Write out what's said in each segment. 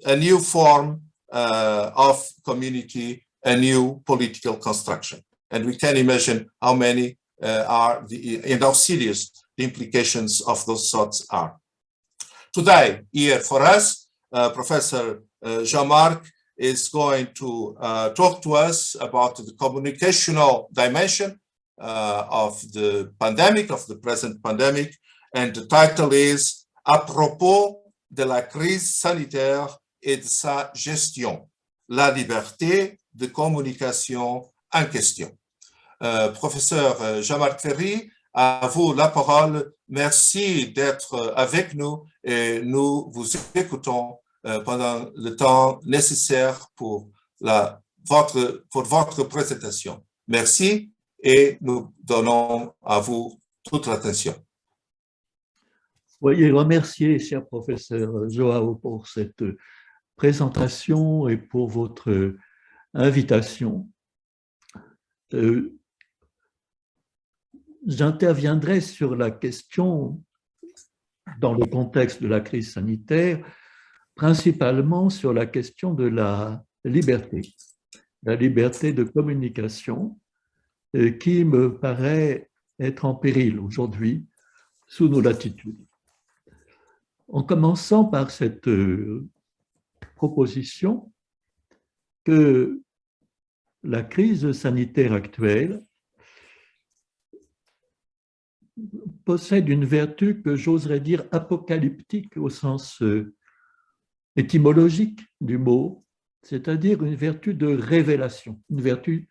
a new form of community, a new political construction. And we can imagine how many are and how serious the implications of those thoughts are. Today, here for us, Professor Jean-Marc is going to talk to us about the communicational dimension of the pandemic, of the present pandemic, and the title is À propos de la crise sanitaire et de sa gestion, la liberté de communication en question. Professeur Jean-Marc Ferry, à vous la parole. Merci d'être avec nous et nous vous écoutons pendant le temps nécessaire pour votre présentation. Merci et nous donnons à vous toute l'attention. Veuillez remercier, cher professeur Joao, pour cette présentation et pour votre invitation. J'interviendrai sur la question, dans le contexte de la crise sanitaire, principalement sur la question de la liberté de communication, qui me paraît être en péril aujourd'hui sous nos latitudes. En commençant par cette proposition que la crise sanitaire actuelle possède une vertu que j'oserais dire apocalyptique au sens étymologique du mot, c'est-à-dire une vertu de révélation, une vertu.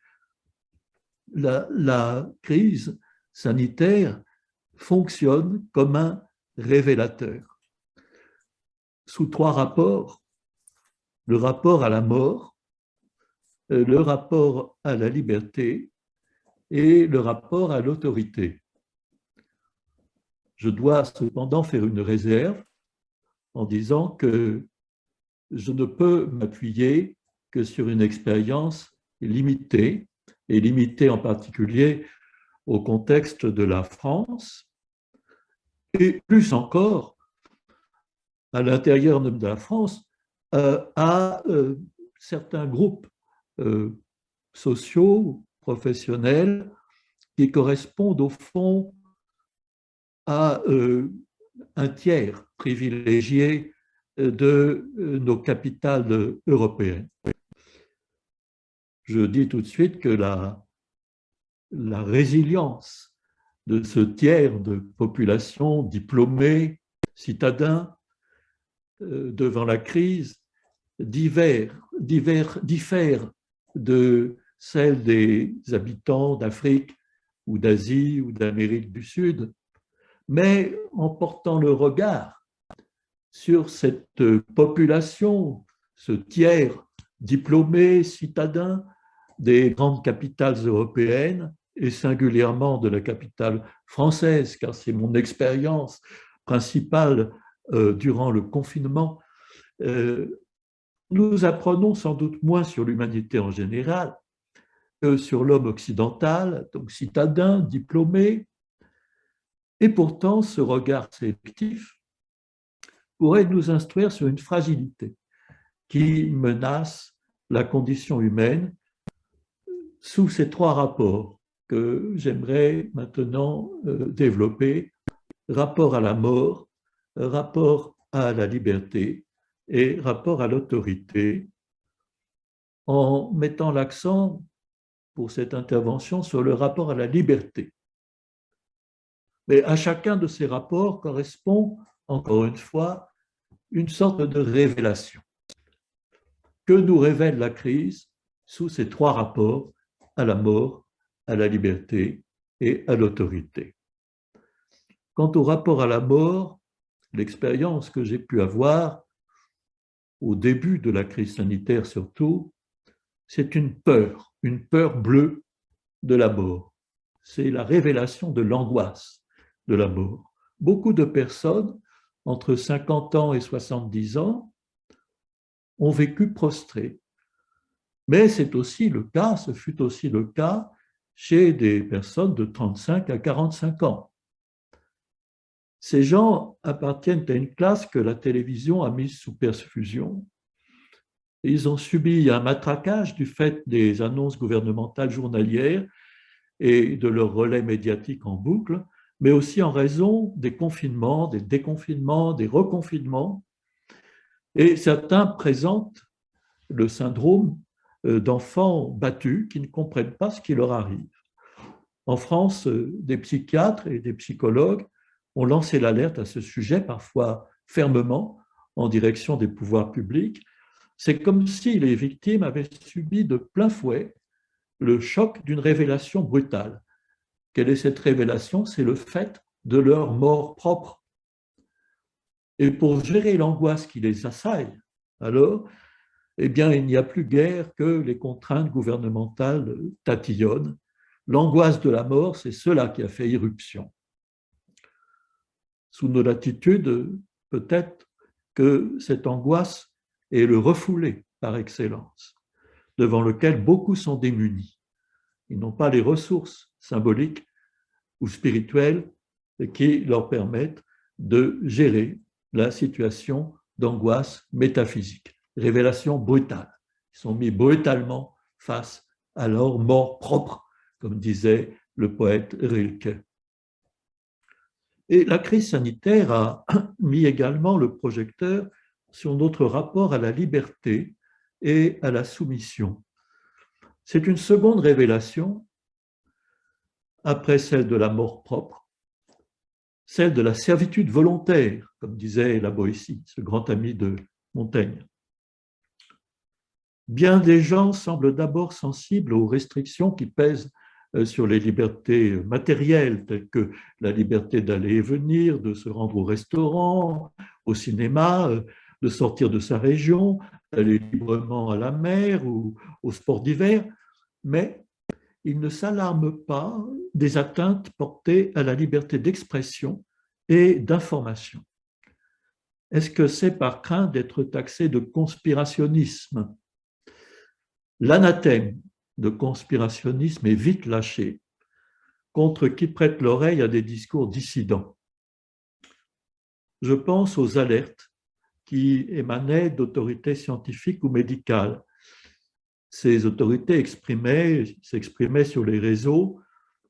La crise sanitaire fonctionne comme un révélateur sous trois rapports: le rapport à la mort, le rapport à la liberté et le rapport à l'autorité. Je dois cependant faire une réserve en disant que je ne peux m'appuyer que sur une expérience limitée, et limitée en particulier au contexte de la France, et plus encore à l'intérieur de la France, à certains groupes sociaux, professionnels, qui correspondent au fond à un tiers privilégié de nos capitales européennes. Je dis tout de suite que la résilience de ce tiers de population diplômée, citadin, devant la crise, diffère de celle des habitants d'Afrique ou d'Asie ou d'Amérique du Sud, mais en portant le regard sur cette population, ce tiers diplômé, citadin des grandes capitales européennes et singulièrement de la capitale française, car c'est mon expérience principale durant le confinement, nous apprenons sans doute moins sur l'humanité en général que sur l'homme occidental, donc citadin, diplômé, et pourtant ce regard sélectif pourrait nous instruire sur une fragilité qui menace la condition humaine sous ces trois rapports que j'aimerais maintenant développer: rapport à la mort, rapport à la liberté et rapport à l'autorité, en mettant l'accent pour cette intervention sur le rapport à la liberté. Mais à chacun de ces rapports correspond, encore une fois, une sorte de révélation. Que nous révèle la crise sous ces trois rapports à la mort, à la liberté et à l'autorité? Quant au rapport à la mort, l'expérience que j'ai pu avoir au début de la crise sanitaire surtout, c'est une peur bleue de la mort. C'est la révélation de l'angoisse de la mort. Beaucoup de personnes entre 50 ans et 70 ans ont vécu prostrées. Mais c'est aussi le cas, ce fut aussi le cas chez des personnes de 35 à 45 ans. Ces gens appartiennent à une classe que la télévision a mise sous perfusion, Ils ont subi un matraquage du fait des annonces gouvernementales journalières et de leur relais médiatique en boucle, mais aussi en raison des confinements, des déconfinements, des reconfinements. Et certains présentent le syndrome d'enfants battus qui ne comprennent pas ce qui leur arrive. En France, des psychiatres et des psychologues ont lancé l'alerte à ce sujet, parfois fermement, en direction des pouvoirs publics. C'est comme si les victimes avaient subi de plein fouet le choc d'une révélation brutale. Quelle est cette révélation? C'est le fait de leur mort propre. Et pour gérer l'angoisse qui les assaille, alors, eh bien, il n'y a plus guère que les contraintes gouvernementales tatillonnent. L'angoisse de la mort, c'est cela qui a fait irruption. Sous nos latitudes, peut-être que cette angoisse est le refoulé par excellence, devant lequel beaucoup sont démunis. Ils n'ont pas les ressources symboliques ou spirituelles qui leur permettent de gérer la situation d'angoisse métaphysique. Révélation brutale. Ils sont mis brutalement face à leur mort propre, comme disait le poète Rilke. Et la crise sanitaire a mis également le projecteur sur notre rapport à la liberté et à la soumission. C'est une seconde révélation, après celle de la mort propre, celle de la servitude volontaire, comme disait la Boétie, ce grand ami de Montaigne. Bien des gens semblent d'abord sensibles aux restrictions qui pèsent sur les libertés matérielles, telles que la liberté d'aller et venir, de se rendre au restaurant, au cinéma, de sortir de sa région, d'aller librement à la mer ou au sport d'hiver, mais ils ne s'alarment pas des atteintes portées à la liberté d'expression et d'information. Est-ce que c'est par crainte d'être taxé de conspirationnisme? L'anathème de conspirationnisme est vite lâché contre qui prête l'oreille à des discours dissidents. Je pense aux alertes qui émanaient d'autorités scientifiques ou médicales. Ces autorités s'exprimaient sur les réseaux,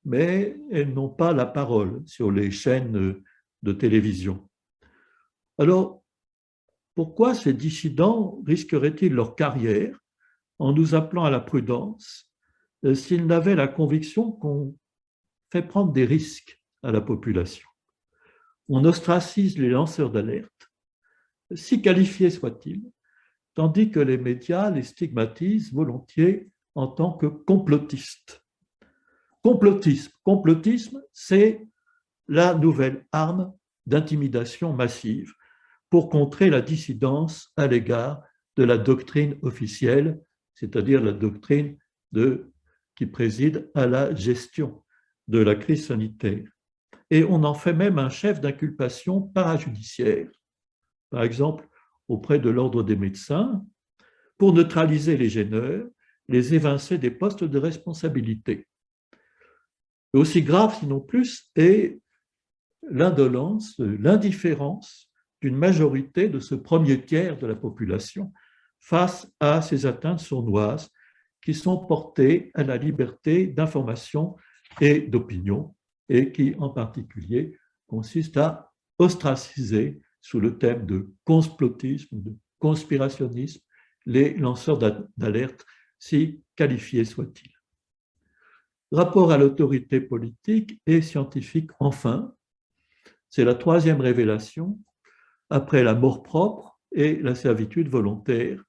mais elles n'ont pas la parole sur les chaînes de télévision. Alors, pourquoi ces dissidents risqueraient-ils leur carrière en nous appelant à la prudence s'ils n'avaient la conviction qu'on fait prendre des risques à la population? On ostracise les lanceurs d'alerte, si qualifiés soient-ils, tandis que les médias les stigmatisent volontiers en tant que complotistes. Complotisme, c'est la nouvelle arme d'intimidation massive pour contrer la dissidence à l'égard de la doctrine officielle, c'est-à-dire la doctrine qui préside à la gestion de la crise sanitaire. Et on en fait même un chef d'inculpation parajudiciaire, par exemple auprès de l'ordre des médecins, pour neutraliser les gêneurs, les évincer des postes de responsabilité. Et aussi grave, sinon plus, est l'indolence, l'indifférence d'une majorité de ce premier tiers de la population face à ces atteintes sournoises qui sont portées à la liberté d'information et d'opinion et qui, en particulier, consistent à ostraciser sous le thème de complotisme, de conspirationnisme, les lanceurs d'alerte, si qualifiés soient-ils. Rapport à l'autorité politique et scientifique, enfin, c'est la troisième révélation, après la mort propre et la servitude volontaire,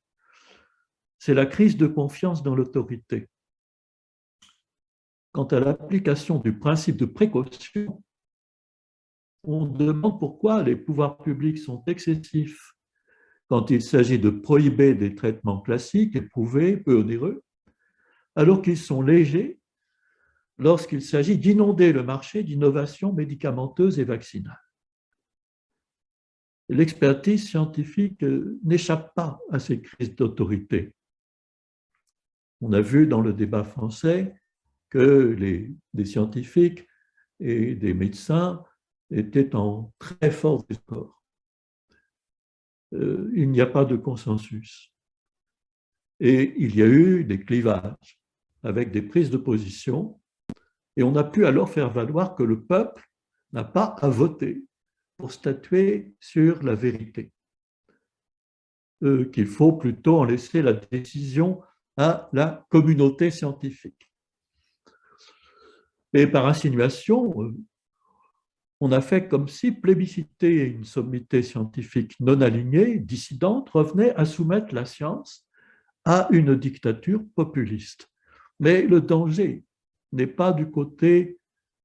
c'est la crise de confiance dans l'autorité. Quant à l'application du principe de précaution, on demande pourquoi les pouvoirs publics sont excessifs quand il s'agit de prohiber des traitements classiques, éprouvés, peu onéreux, alors qu'ils sont légers lorsqu'il s'agit d'inonder le marché d'innovations médicamenteuses et vaccinales. L'expertise scientifique n'échappe pas à ces crises d'autorité. On a vu dans le débat français que des scientifiques et des médecins étaient en très fort désaccord. Il n'y a pas de consensus. Et il y a eu des clivages avec des prises de position. Et on a pu alors faire valoir que le peuple n'a pas à voter pour statuer sur la vérité, qu'il faut plutôt en laisser la décision à la communauté scientifique. Et par insinuation, on a fait comme si plébisciter une sommité scientifique non alignée, dissidente, revenait à soumettre la science à une dictature populiste. Mais le danger n'est pas du côté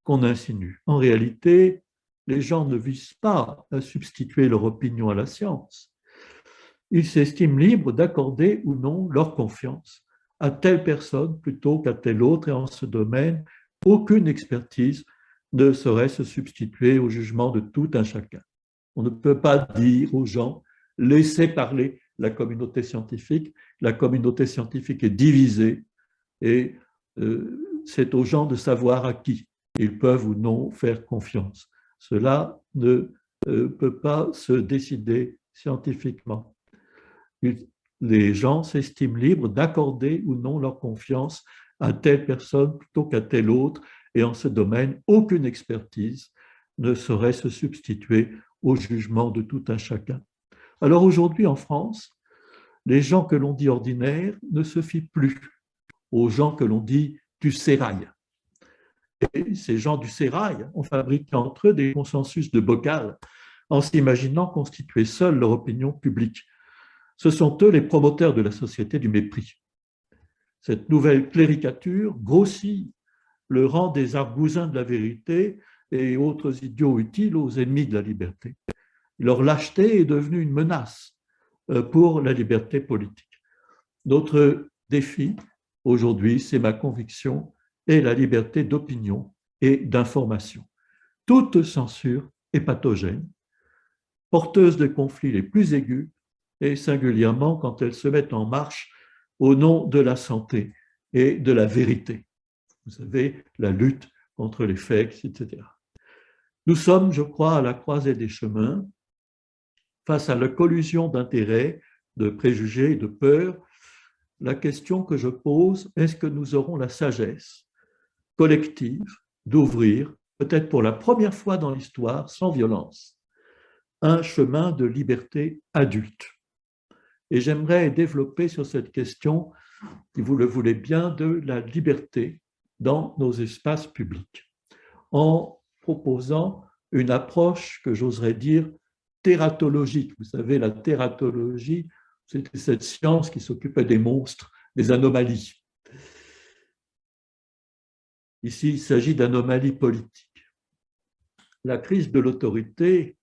qu'on insinue. En réalité, les gens ne visent pas à substituer leur opinion à la science. Ils s'estiment libres d'accorder ou non leur confiance à telle personne plutôt qu'à telle autre, et en ce domaine, aucune expertise ne saurait se substituer au jugement de tout un chacun. On ne peut pas dire aux gens, laissez parler la communauté scientifique est divisée et c'est aux gens de savoir à qui ils peuvent ou non faire confiance. Cela ne peut pas se décider scientifiquement. Les gens s'estiment libres d'accorder ou non leur confiance à telle personne plutôt qu'à telle autre, et en ce domaine, aucune expertise ne saurait se substituer au jugement de tout un chacun. Alors aujourd'hui en France, les gens que l'on dit ordinaires ne se fient plus aux gens que l'on dit du sérail. Et ces gens du sérail ont fabriqué entre eux des consensus de bocal en s'imaginant constituer seuls leur opinion publique. Ce sont eux les promoteurs de la société du mépris. Cette nouvelle cléricature grossit le rang des argousins de la vérité et autres idiots utiles aux ennemis de la liberté. Leur lâcheté est devenue une menace pour la liberté politique. Notre défi aujourd'hui, c'est ma conviction, est la liberté d'opinion et d'information. Toute censure est pathogène, porteuse de conflits les plus aigus, et singulièrement quand elle se met en marche au nom de la santé et de la vérité. Vous savez, la lutte contre les fakes, etc. Nous sommes, je crois, à la croisée des chemins, face à la collusion d'intérêts, de préjugés, de peurs. La question que je pose, est-ce que nous aurons la sagesse collective d'ouvrir, peut-être pour la première fois dans l'histoire, sans violence, un chemin de liberté adulte? Et j'aimerais développer sur cette question, si vous le voulez bien, de la liberté dans nos espaces publics, en proposant une approche que j'oserais dire tératologique. Vous savez, la tératologie, c'était cette science qui s'occupait des monstres, des anomalies. Ici, il s'agit d'anomalies politiques. La crise de l'autorité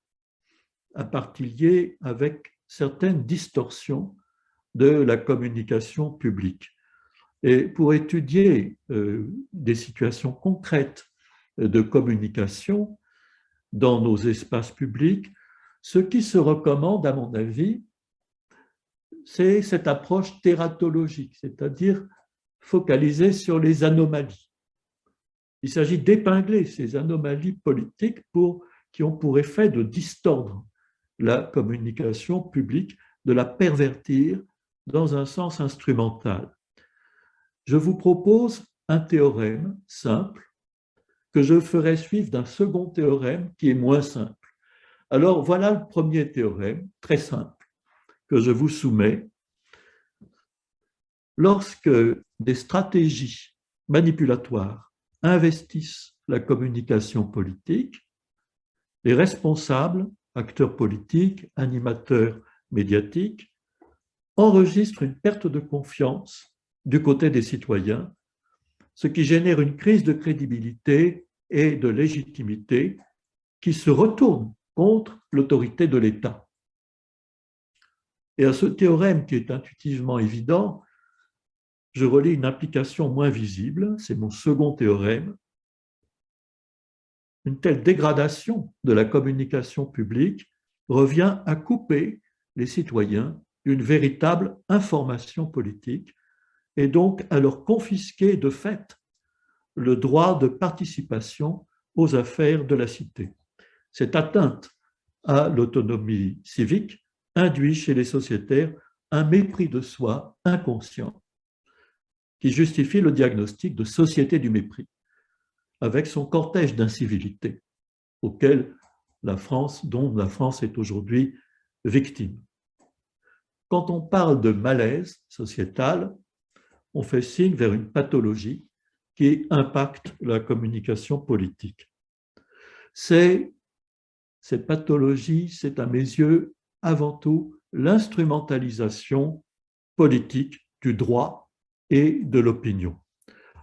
a partillé avec certaines distorsions de la communication publique. Et pour étudier des situations concrètes de communication dans nos espaces publics, ce qui se recommande, à mon avis, c'est cette approche tératologique, c'est-à-dire focalisée sur les anomalies. Il s'agit d'épingler ces anomalies politiques qui ont pour effet de distordre la communication publique, de la pervertir dans un sens instrumental. Je vous propose un théorème simple que je ferai suivre d'un second théorème qui est moins simple. Alors voilà le premier théorème, très simple, que je vous soumets. Lorsque des stratégies manipulatoires investissent la communication politique, les responsables, acteurs politiques, animateurs médiatiques, enregistrent une perte de confiance du côté des citoyens, ce qui génère une crise de crédibilité et de légitimité qui se retourne contre l'autorité de l'État. Et à ce théorème qui est intuitivement évident, je relie une implication moins visible, c'est mon second théorème. Une telle dégradation de la communication publique revient à couper les citoyens d'une véritable information politique et donc à leur confisquer de fait le droit de participation aux affaires de la cité. Cette atteinte à l'autonomie civique induit chez les sociétaires un mépris de soi inconscient qui justifie le diagnostic de société du mépris, avec son cortège d'incivilités auquel dont la France est aujourd'hui victime. Quand on parle de malaise sociétal, on fait signe vers une pathologie qui impacte la communication politique. Cette pathologie, c'est à mes yeux avant tout l'instrumentalisation politique du droit et de l'opinion.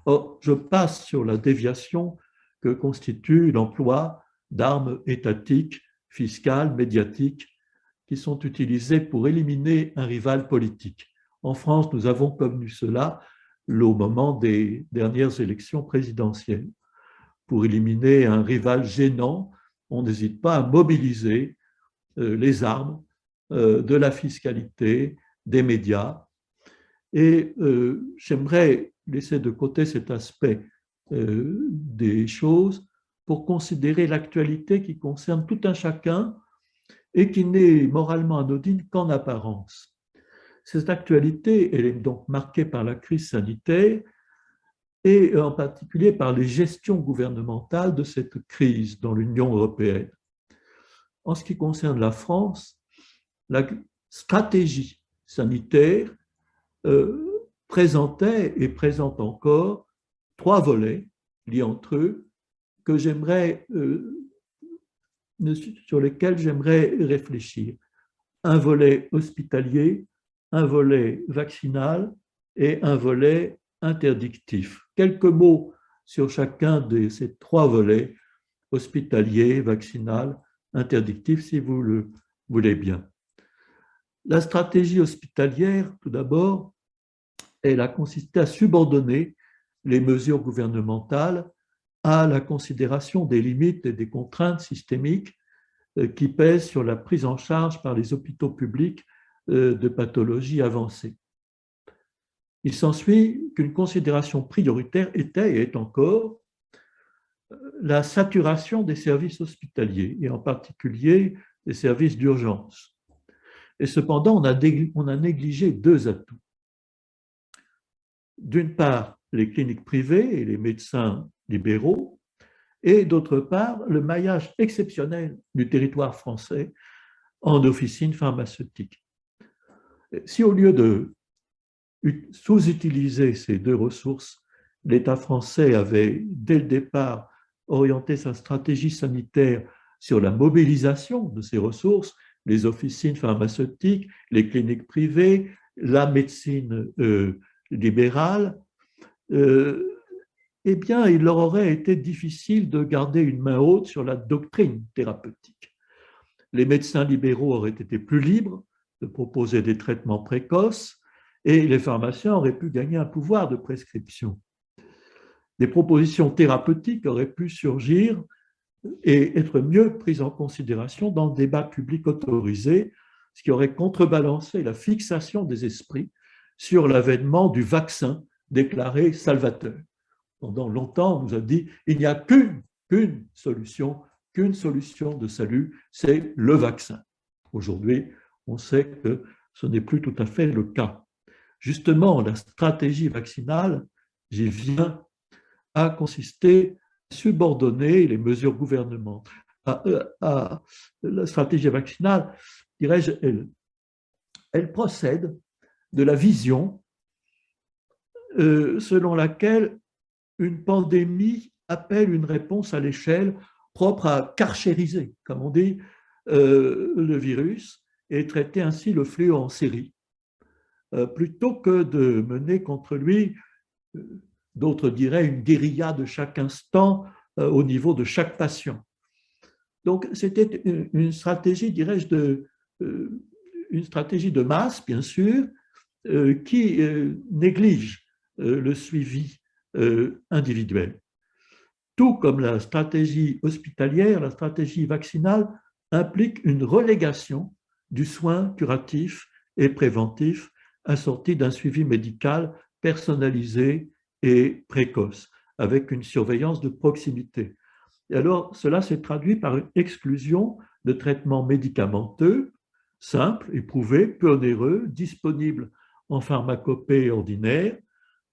Or, je passe sur la déviation que constitue l'emploi d'armes étatiques, fiscales, médiatiques, qui sont utilisées pour éliminer un rival politique. En France, nous avons connu cela au moment des dernières élections présidentielles. Pour éliminer un rival gênant, on n'hésite pas à mobiliser les armes de la fiscalité, des médias. Et j'aimerais laisser de côté cet aspect des choses pour considérer l'actualité qui concerne tout un chacun et qui n'est moralement anodine qu'en apparence. Cette actualité, elle est donc marquée par la crise sanitaire et en particulier par les gestions gouvernementales de cette crise dans l'Union européenne. En ce qui concerne la France, la stratégie sanitaire présentait et présente encore 3 volets liés entre eux sur lesquels j'aimerais réfléchir. Un volet hospitalier, un volet vaccinal et un volet interdictif. Quelques mots sur chacun de ces 3 volets, hospitalier, vaccinal, interdictif, si vous le voulez bien. La stratégie hospitalière, tout d'abord, elle a consisté à subordonner les mesures gouvernementales à la considération des limites et des contraintes systémiques qui pèsent sur la prise en charge par les hôpitaux publics de pathologies avancées. Il s'ensuit qu'une considération prioritaire était et est encore la saturation des services hospitaliers, et en particulier des services d'urgence. Et cependant, on a négligé 2 atouts. D'une part, les cliniques privées et les médecins libéraux, et d'autre part, le maillage exceptionnel du territoire français en officines pharmaceutiques. Si au lieu de sous-utiliser ces 2 ressources, l'État français avait, dès le départ, orienté sa stratégie sanitaire sur la mobilisation de ces ressources, les officines pharmaceutiques, les cliniques privées, la médecine libérale, eh bien, il leur aurait été difficile de garder une main haute sur la doctrine thérapeutique. Les médecins libéraux auraient été plus libres de proposer des traitements précoces et les pharmaciens auraient pu gagner un pouvoir de prescription. Des propositions thérapeutiques auraient pu surgir et être mieux prises en considération dans le débat public autorisé, ce qui aurait contrebalancé la fixation des esprits sur l'avènement du vaccin déclaré salvateur. Pendant longtemps, on nous a dit il n'y a qu'une solution de salut, c'est le vaccin. Aujourd'hui, on sait que ce n'est plus tout à fait le cas. Justement, la stratégie vaccinale, j'y viens, a consisté à subordonner les mesures gouvernementales à la stratégie vaccinale, dirais-je, elle procède de la vision selon laquelle une pandémie appelle une réponse à l'échelle propre à carchériser, comme on dit, le virus et traiter ainsi le fléau en série, plutôt que de mener contre lui, d'autres diraient, une guérilla de chaque instant au niveau de chaque patient. Donc, c'était une stratégie, dirais-je, une stratégie de masse, bien sûr, qui néglige le suivi individuel. Tout comme la stratégie hospitalière, la stratégie vaccinale implique une relégation du soin curatif et préventif assorti d'un suivi médical personnalisé et précoce, avec une surveillance de proximité. Et alors, cela s'est traduit par une exclusion de traitements médicamenteux, simple, éprouvé, peu onéreux, disponible en pharmacopée ordinaire.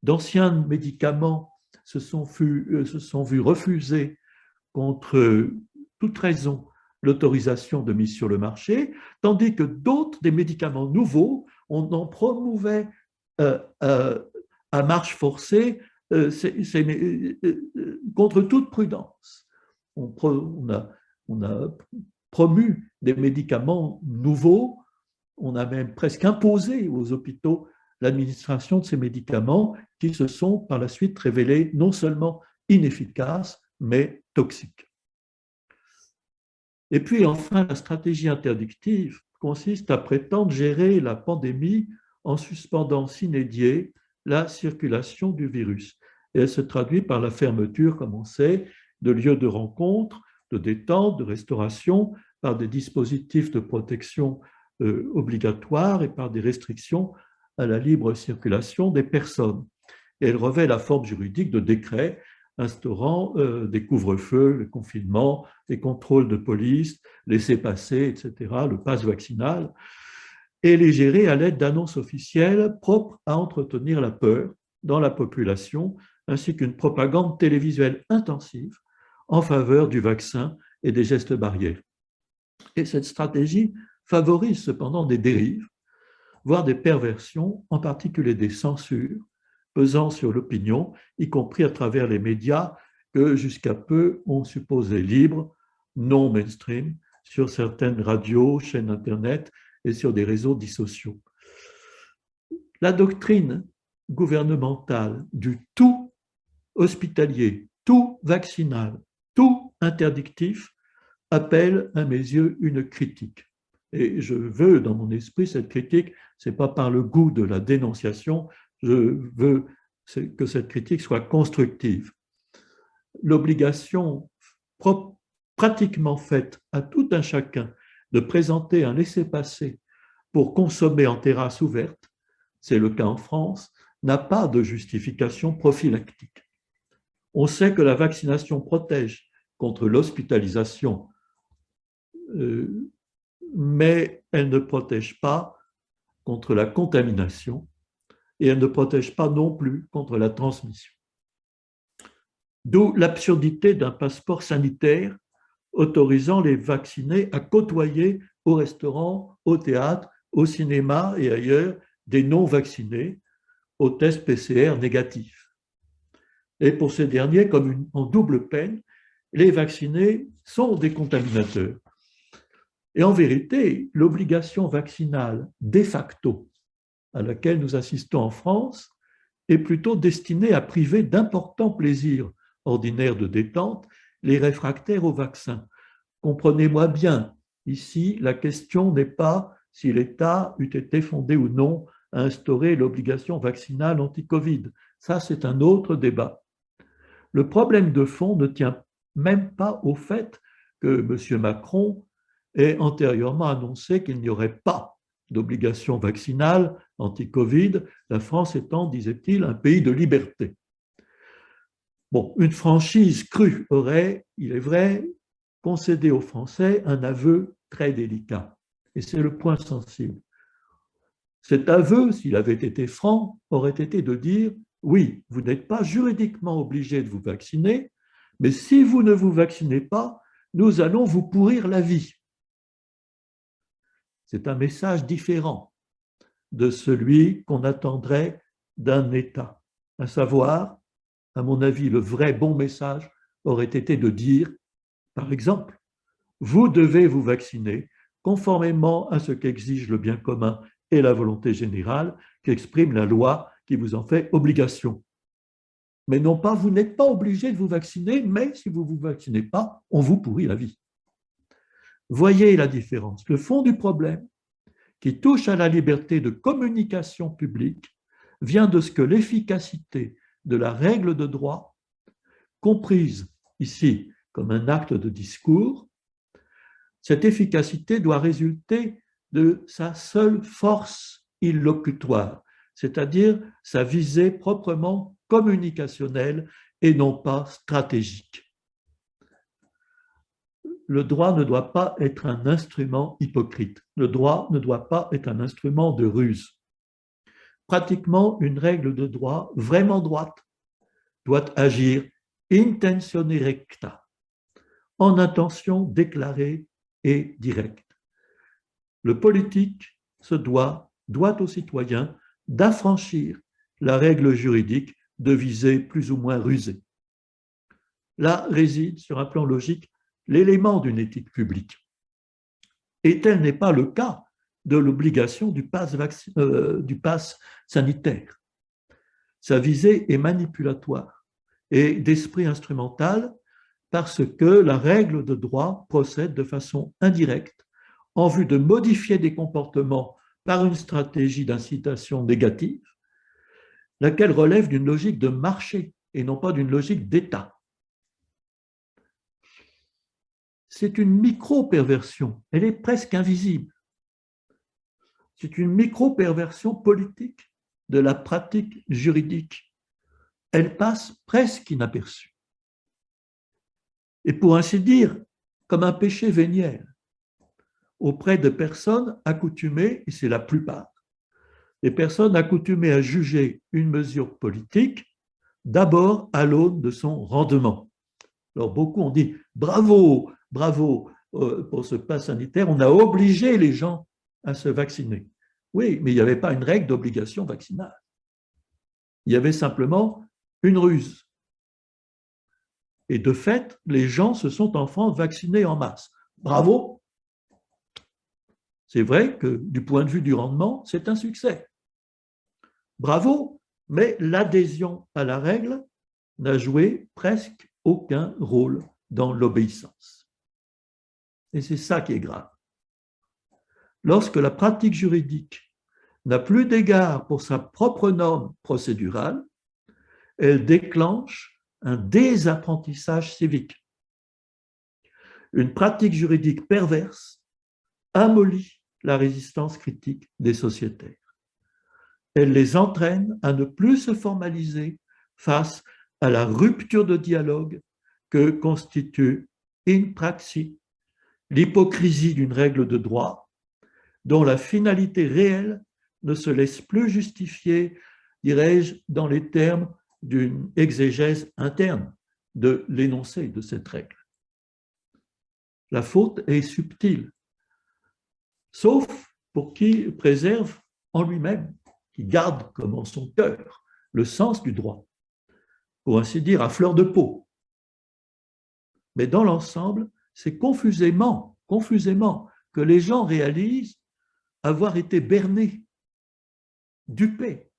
D'anciens médicaments se sont vus refuser contre toute raison l'autorisation de mise sur le marché, tandis que d'autres, des médicaments nouveaux, on en promouvait à marche forcée contre toute prudence. On a promu des médicaments nouveaux, on a même presque imposé aux hôpitaux l'administration de ces médicaments qui se sont par la suite révélés non seulement inefficaces, mais toxiques. Et puis enfin, la stratégie interdictive consiste à prétendre gérer la pandémie en suspendant sine die la circulation du virus. Et elle se traduit par la fermeture, comme on sait, de lieux de rencontre, de détente, de restauration, par des dispositifs de protection obligatoires et par des restrictions à la libre circulation des personnes. Et elle revêt la forme juridique de décrets instaurant des couvre-feux, le confinement, les contrôles de police, laissez-passer, etc., le pass vaccinal, et les gérer à l'aide d'annonces officielles propres à entretenir la peur dans la population, ainsi qu'une propagande télévisuelle intensive en faveur du vaccin et des gestes barrières. Et cette stratégie favorise cependant des dérives, voire des perversions, en particulier des censures, pesant sur l'opinion, y compris à travers les médias que jusqu'à peu on supposait libres, non mainstream, sur certaines radios, chaînes Internet et sur des réseaux dits sociaux. La doctrine gouvernementale du tout hospitalier, tout vaccinal, tout interdictif appelle à mes yeux une critique. Et je veux, dans mon esprit, cette critique, ce n'est pas par le goût de la dénonciation, je veux que cette critique soit constructive. L'obligation pratiquement faite à tout un chacun de présenter un laissez-passer pour consommer en terrasse ouverte, c'est le cas en France, n'a pas de justification prophylactique. On sait que la vaccination protège contre l'hospitalisation, mais elle ne protège pas contre la contamination et elle ne protège pas non plus contre la transmission. D'où l'absurdité d'un passeport sanitaire autorisant les vaccinés à côtoyer au restaurant, au théâtre, au cinéma et ailleurs des non-vaccinés au test PCR négatif. Et pour ces derniers, comme en double peine, les vaccinés sont des contaminateurs. Et en vérité, l'obligation vaccinale de facto à laquelle nous assistons en France est plutôt destinée à priver d'importants plaisirs ordinaires de détente les réfractaires au vaccin. Comprenez-moi bien, ici, la question n'est pas si l'État eût été fondé ou non à instaurer l'obligation vaccinale anti-Covid. Ça, c'est un autre débat. Le problème de fond ne tient même pas au fait que M. Macron ait antérieurement annoncé qu'il n'y aurait pas d'obligation vaccinale anti-Covid, la France étant, disait-il, un pays de liberté. Bon, une franchise crue aurait, il est vrai, concédé aux Français un aveu très délicat. Et c'est le point sensible. Cet aveu, s'il avait été franc, aurait été de dire « Oui, vous n'êtes pas juridiquement obligé de vous vacciner, mais si vous ne vous vaccinez pas, nous allons vous pourrir la vie. » C'est un message différent de celui qu'on attendrait d'un État. À savoir, à mon avis, le vrai bon message aurait été de dire, par exemple, vous devez vous vacciner conformément à ce qu'exige le bien commun et la volonté générale qu'exprime la loi qui vous en fait obligation. Mais non pas, vous n'êtes pas obligé de vous vacciner, mais si vous ne vous vaccinez pas, on vous pourrit la vie. Voyez la différence. Le fond du problème, qui touche à la liberté de communication publique, vient de ce que l'efficacité de la règle de droit, comprise ici comme un acte de discours, cette efficacité doit résulter de sa seule force illocutoire, c'est-à-dire sa visée proprement communicationnelle et non pas stratégique. le droit ne doit pas être un instrument hypocrite. Le droit ne doit pas être un instrument de ruse. Pratiquement, une règle de droit vraiment droite doit agir intentione recta, en intention déclarée et directe. Le politique doit aux citoyens d'affranchir la règle juridique de visée plus ou moins rusée. Là réside, sur un plan logique, l'élément d'une éthique publique. Et tel n'est pas le cas de l'obligation du pass sanitaire. Sa visée est manipulatoire et d'esprit instrumental parce que la règle de droit procède de façon indirecte en vue de modifier des comportements par une stratégie d'incitation négative, laquelle relève d'une logique de marché et non pas d'une logique d'État. C'est une micro-perversion, elle est presque invisible. C'est une micro-perversion politique de la pratique juridique. Elle passe presque inaperçue. Et pour ainsi dire, comme un péché véniel, auprès de personnes accoutumées, et c'est la plupart, les personnes accoutumées à juger une mesure politique d'abord à l'aune de son rendement. Alors beaucoup ont dit bravo, bravo pour ce pass sanitaire, on a obligé les gens à se vacciner. Oui, mais il n'y avait pas une règle d'obligation vaccinale. Il y avait simplement une ruse. Et de fait, les gens se sont en France vaccinés en masse. Bravo. C'est vrai que du point de vue du rendement, c'est un succès. Bravo, mais l'adhésion à la règle n'a joué presque aucun rôle dans l'obéissance. Et c'est ça qui est grave. Lorsque la pratique juridique n'a plus d'égard pour sa propre norme procédurale, elle déclenche un désapprentissage civique. Une pratique juridique perverse amollit la résistance critique des sociétaires. Elle les entraîne à ne plus se formaliser face à la rupture de dialogue que constitue in praxi l'hypocrisie d'une règle de droit dont la finalité réelle ne se laisse plus justifier, dirais-je, dans les termes d'une exégèse interne de l'énoncé de cette règle. La faute est subtile, sauf pour qui préserve en lui-même, qui garde comme en son cœur le sens du droit, pour ainsi dire à fleur de peau. Mais dans l'ensemble, c'est confusément que les gens réalisent avoir été bernés, dupés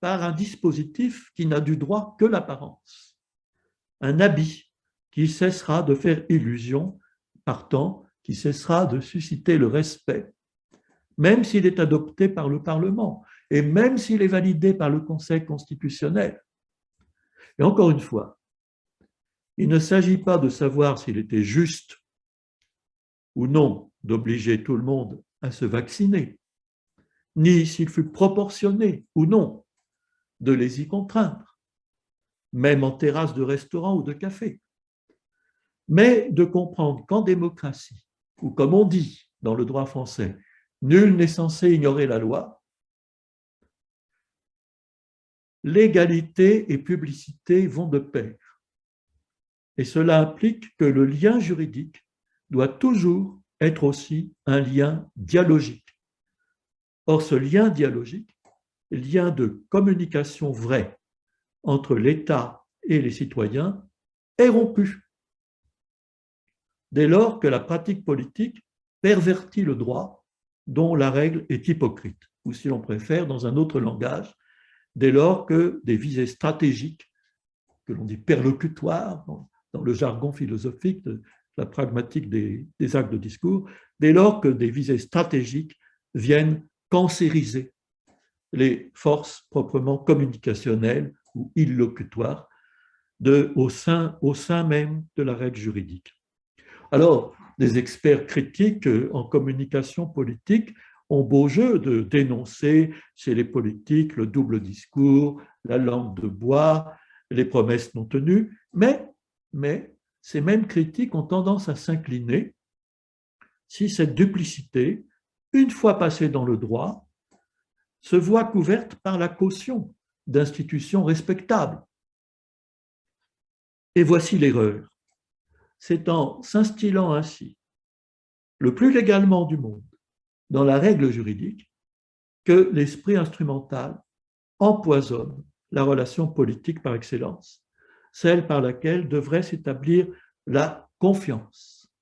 par un dispositif qui n'a du droit que l'apparence, un habit qui cessera de faire illusion, partant, qui cessera de susciter le respect, même s'il est adopté par le Parlement et même s'il est validé par le Conseil constitutionnel. Et encore une fois, il ne s'agit pas de savoir s'il était juste ou non d'obliger tout le monde à se vacciner, ni s'il fut proportionné ou non de les y contraindre, même en terrasse de restaurant ou de café, mais de comprendre qu'en démocratie, ou comme on dit dans le droit français, nul n'est censé ignorer la loi, légalité et publicité vont de pair. Et cela implique que le lien juridique doit toujours être aussi un lien dialogique. Or, ce lien dialogique, lien de communication vraie entre l'État et les citoyens, est rompu dès lors que la pratique politique pervertit le droit dont la règle est hypocrite, ou si l'on préfère, dans un autre langage, dès lors que des visées stratégiques, que l'on dit perlocutoires, dans le jargon philosophique de la pragmatique des actes de discours, dès lors que des visées stratégiques viennent cancériser les forces proprement communicationnelles ou illocutoires au sein même de la règle juridique. Alors, des experts critiques en communication politique ont beau jeu de dénoncer chez les politiques le double discours, la langue de bois, les promesses non tenues, mais ces mêmes critiques ont tendance à s'incliner si cette duplicité, une fois passée dans le droit, se voit couverte par la caution d'institutions respectables. Et voici l'erreur. C'est en s'instillant ainsi, le plus légalement du monde, dans la règle juridique, que l'esprit instrumental empoisonne la relation politique par excellence, celle par laquelle devrait s'établir la confiance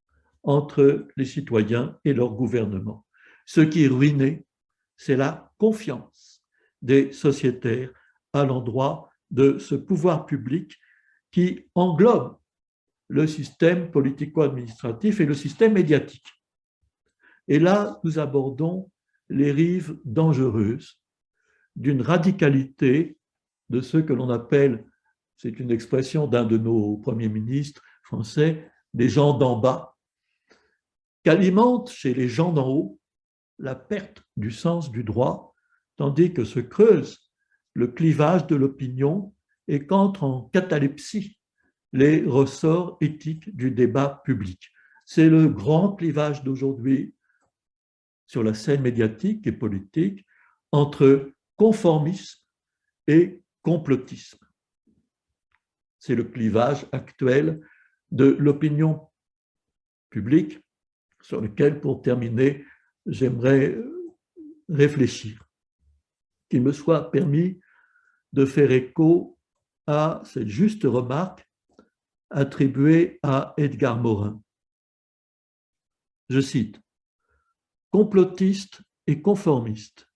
entre les citoyens et leur gouvernement. Ce qui est ruiné, c'est la confiance des sociétaires à l'endroit de ce pouvoir public qui englobe le système politico-administratif et le système médiatique. Et là, nous abordons les rives dangereuses d'une radicalité de ce que l'on appelle, c'est une expression d'un de nos premiers ministres français, des gens d'en bas, qu'alimente chez les gens d'en haut la perte du sens du droit, tandis que se creuse le clivage de l'opinion et qu'entre en catalepsie les ressorts éthiques du débat public. C'est le grand clivage d'aujourd'hui sur la scène médiatique et politique entre conformisme et complotisme. C'est le clivage actuel de l'opinion publique sur lequel, pour terminer, j'aimerais réfléchir. Qu'il me soit permis de faire écho à cette juste remarque attribuée à Edgar Morin. Je cite, « Complotiste et conformiste,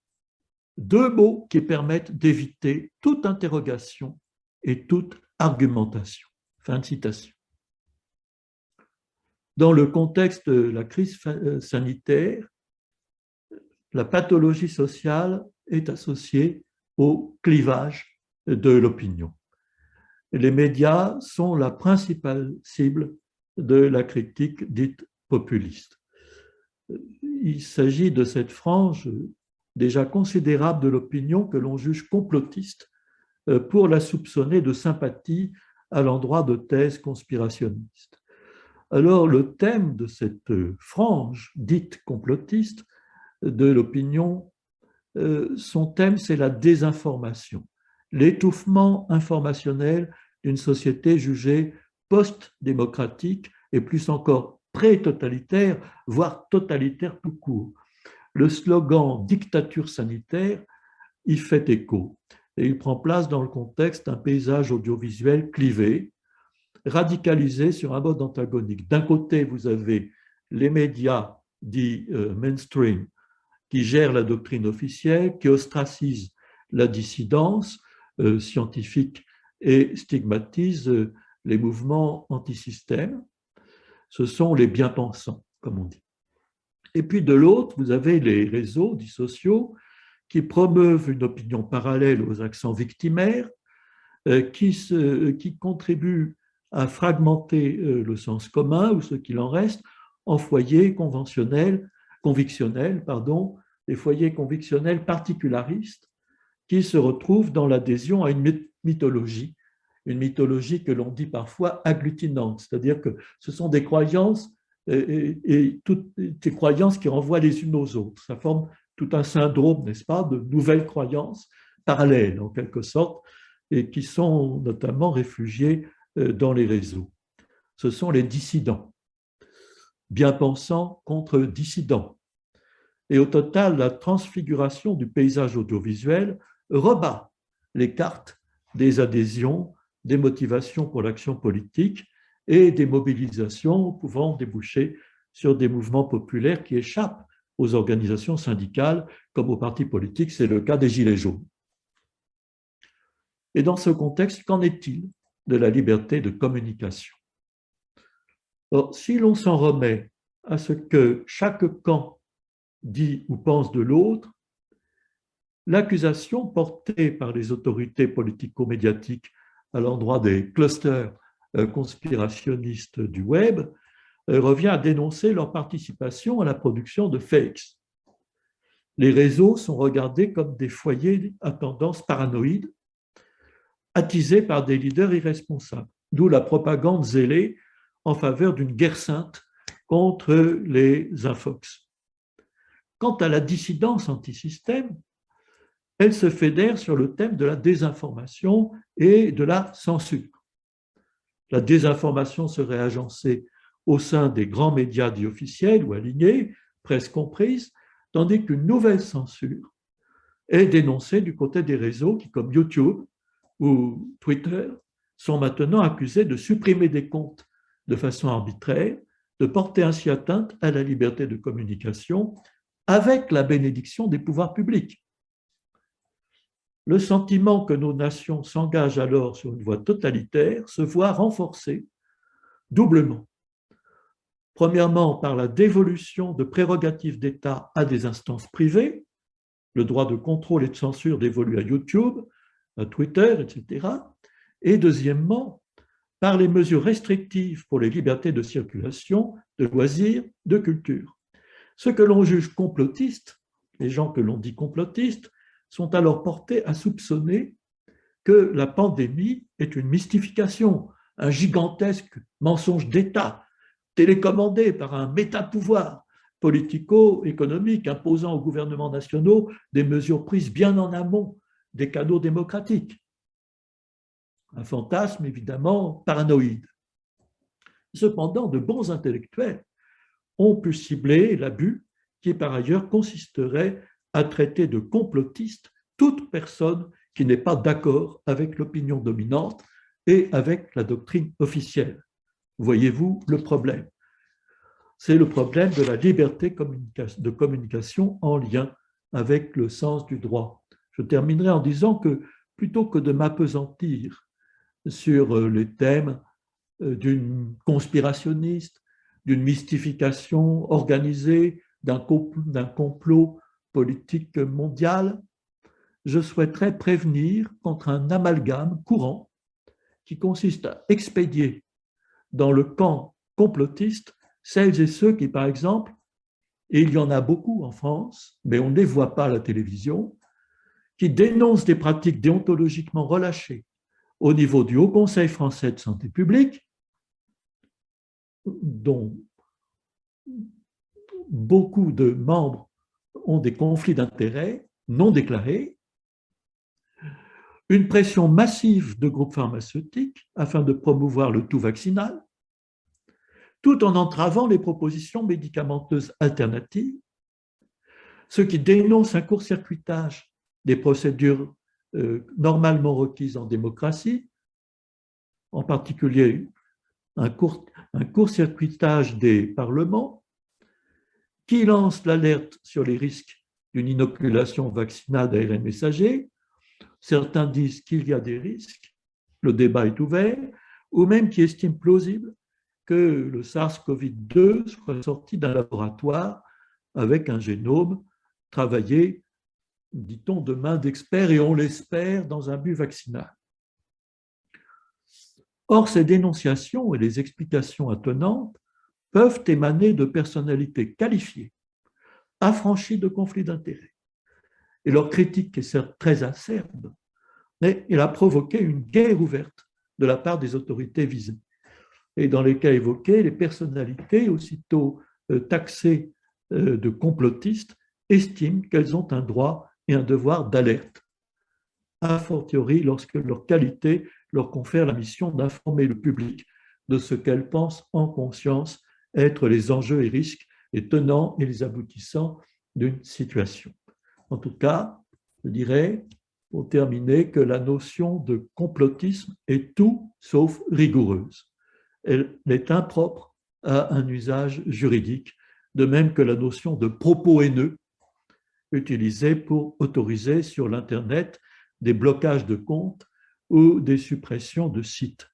deux mots qui permettent d'éviter toute interrogation et toute argumentation. » Fin de citation. Dans le contexte de la crise sanitaire, la pathologie sociale est associée au clivage de l'opinion. Les médias sont la principale cible de la critique dite populiste. Il s'agit de cette frange déjà considérable de l'opinion que l'on juge complotiste pour la soupçonner de sympathie à l'endroit de thèses conspirationnistes. Alors, le thème de cette frange dite complotiste de l'opinion, son thème, c'est la désinformation, l'étouffement informationnel d'une société jugée post-démocratique et plus encore pré-totalitaire, voire totalitaire tout court. Le slogan « dictature sanitaire » y fait écho et il prend place dans le contexte d'un paysage audiovisuel clivé, radicalisé sur un mode antagonique. D'un côté, vous avez les médias dits mainstream qui gèrent la doctrine officielle, qui ostracisent la dissidence scientifique et stigmatisent les mouvements antisystèmes. Ce sont les bien-pensants, comme on dit. Et puis de l'autre, vous avez les réseaux dits sociaux qui promeuvent une opinion parallèle aux accents victimaires, qui contribuent à fragmenter le sens commun ou ce qu'il en reste en foyers convictionnels, des foyers convictionnels particularistes qui se retrouvent dans l'adhésion à une mythologie que l'on dit parfois agglutinante, c'est-à-dire que ce sont des croyances et toutes ces croyances qui renvoient les unes aux autres. Ça forme tout un syndrome, n'est-ce pas, de nouvelles croyances parallèles, en quelque sorte, et qui sont notamment réfugiées dans les réseaux. Ce sont les dissidents, bien-pensants contre dissidents. Et au total, la transfiguration du paysage audiovisuel rebat les cartes des adhésions, des motivations pour l'action politique et des mobilisations pouvant déboucher sur des mouvements populaires qui échappent aux organisations syndicales comme aux partis politiques. C'est le cas des Gilets jaunes. Et dans ce contexte, qu'en est-il de la liberté de communication? Alors, si l'on s'en remet à ce que chaque camp dit ou pense de l'autre, l'accusation portée par les autorités politico-médiatiques à l'endroit des clusters conspirationnistes du web revient à dénoncer leur participation à la production de fakes. Les réseaux sont regardés comme des foyers à tendance paranoïde, attisés par des leaders irresponsables, d'où la propagande zélée en faveur d'une guerre sainte contre les infox. Quant à la dissidence antisystème, elle se fédère sur le thème de la désinformation et de la censure. La désinformation serait agencée au sein des grands médias dits officiels ou alignés, presse comprise, tandis qu'une nouvelle censure est dénoncée du côté des réseaux qui, comme YouTube ou Twitter, sont maintenant accusés de supprimer des comptes de façon arbitraire, de porter ainsi atteinte à la liberté de communication avec la bénédiction des pouvoirs publics. Le sentiment que nos nations s'engagent alors sur une voie totalitaire se voit renforcé doublement. Premièrement, par la dévolution de prérogatives d'État à des instances privées, le droit de contrôle et de censure dévolu à YouTube, à Twitter, etc. Et deuxièmement, par les mesures restrictives pour les libertés de circulation, de loisirs, de culture. Ceux que l'on juge complotistes, les gens que l'on dit complotistes, sont alors portés à soupçonner que la pandémie est une mystification, un gigantesque mensonge d'État, télécommandé par un métapouvoir politico-économique imposant aux gouvernements nationaux des mesures prises bien en amont des canaux démocratiques. Un fantasme évidemment paranoïde. Cependant, de bons intellectuels ont pu cibler l'abus qui par ailleurs consisterait à traiter de complotiste toute personne qui n'est pas d'accord avec l'opinion dominante et avec la doctrine officielle. Voyez-vous le problème? C'est le problème de la liberté de communication en lien avec le sens du droit. Je terminerai en disant que plutôt que de m'appesantir sur les thèmes d'une conspirationniste, d'une mystification organisée, d'un complot politique mondial, je souhaiterais prévenir contre un amalgame courant qui consiste à expédier dans le camp complotiste celles et ceux qui, par exemple, et il y en a beaucoup en France, mais on ne les voit pas à la télévision, qui dénoncent des pratiques déontologiquement relâchées au niveau du Haut Conseil français de santé publique, dont beaucoup de membres ont des conflits d'intérêts non déclarés, une pression massive de groupes pharmaceutiques afin de promouvoir le tout vaccinal, tout en entravant les propositions médicamenteuses alternatives, ce qui dénonce un court-circuitage des procédures normalement requises en démocratie, en particulier un court-circuitage des parlements, qui lance l'alerte sur les risques d'une inoculation vaccinale d'ARN messager. Certains disent qu'il y a des risques, le débat est ouvert, ou même qui estiment plausible que le SARS-CoV-2 soit sorti d'un laboratoire avec un génome travaillé, dit-on, de main d'experts, et on l'espère, dans un but vaccinal. Or, ces dénonciations et les explications attenantes peuvent émaner de personnalités qualifiées, affranchies de conflits d'intérêts. Et leur critique est certes très acerbe, mais elle a provoqué une guerre ouverte de la part des autorités visées. Et dans les cas évoqués, les personnalités, aussitôt taxées de complotistes, estiment qu'elles ont un droit et un devoir d'alerte, a fortiori lorsque leur qualité leur confère la mission d'informer le public de ce qu'elles pensent en conscience être les enjeux et risques, les tenants et les aboutissants d'une situation. En tout cas, je dirais, pour terminer, que la notion de complotisme est tout sauf rigoureuse. Elle est impropre à un usage juridique, de même que la notion de propos haineux utilisée pour autoriser sur l'Internet des blocages de comptes ou des suppressions de sites.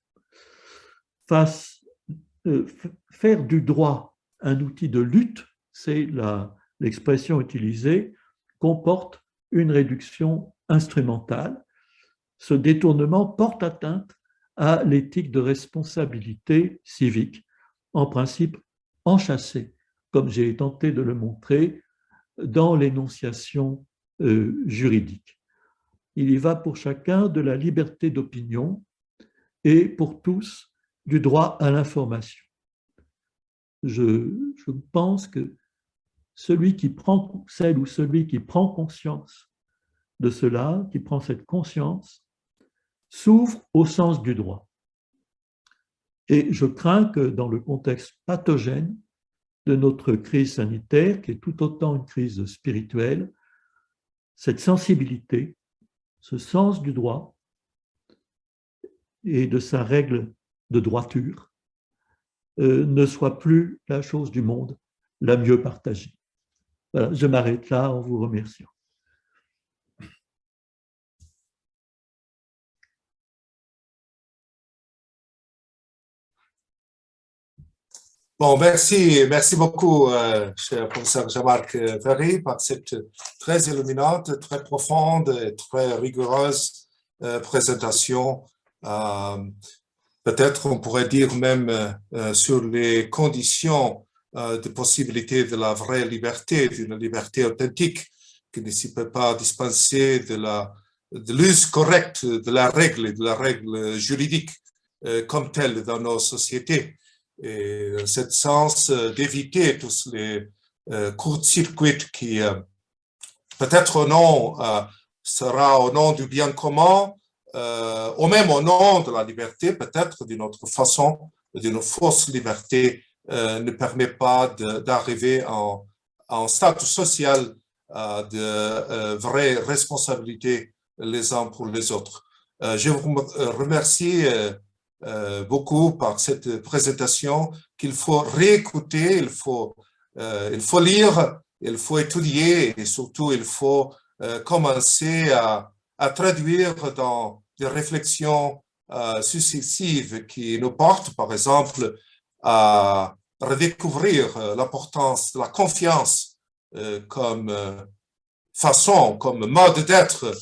Faire du droit un outil de lutte, c'est l'expression utilisée, comporte une réduction instrumentale. Ce détournement porte atteinte à l'éthique de responsabilité civique, en principe enchâssée, comme j'ai tenté de le montrer dans l'énonciation juridique. Il y va pour chacun de la liberté d'opinion et pour tous du droit à l'information. je pense que celle ou celui qui prend conscience de cela, qui prend cette conscience, s'ouvre au sens du droit. Et je crains que dans le contexte pathogène de notre crise sanitaire, qui est tout autant une crise spirituelle, cette sensibilité, ce sens du droit et de sa règle de droiture ne soit plus la chose du monde la mieux partagée. Voilà, je m'arrête là en vous remerciant. Bon, merci beaucoup, cher professeur Jean-Marc Ferry, pour cette très illuminante, très profonde et très rigoureuse présentation. Peut-être on pourrait dire même sur les conditions de possibilité de la vraie liberté, d'une liberté authentique qui ne s'y peut pas dispenser de l'use correcte de la règle juridique comme telle dans nos sociétés. Et dans ce sens, d'éviter tous les courts-circuits qui, peut-être au nom, sera au nom du bien commun, ou même au nom de la liberté, peut-être d'une autre façon, d'une fausse liberté, ne permet pas d'arriver à un statut social de vraie responsabilité les uns pour les autres. Je vous remercie beaucoup par cette présentation qu'il faut réécouter, il faut lire, il faut étudier et surtout il faut commencer à traduire dans des réflexions successives qui nous portent, par exemple, à redécouvrir l'importance de la confiance comme façon, comme mode d'être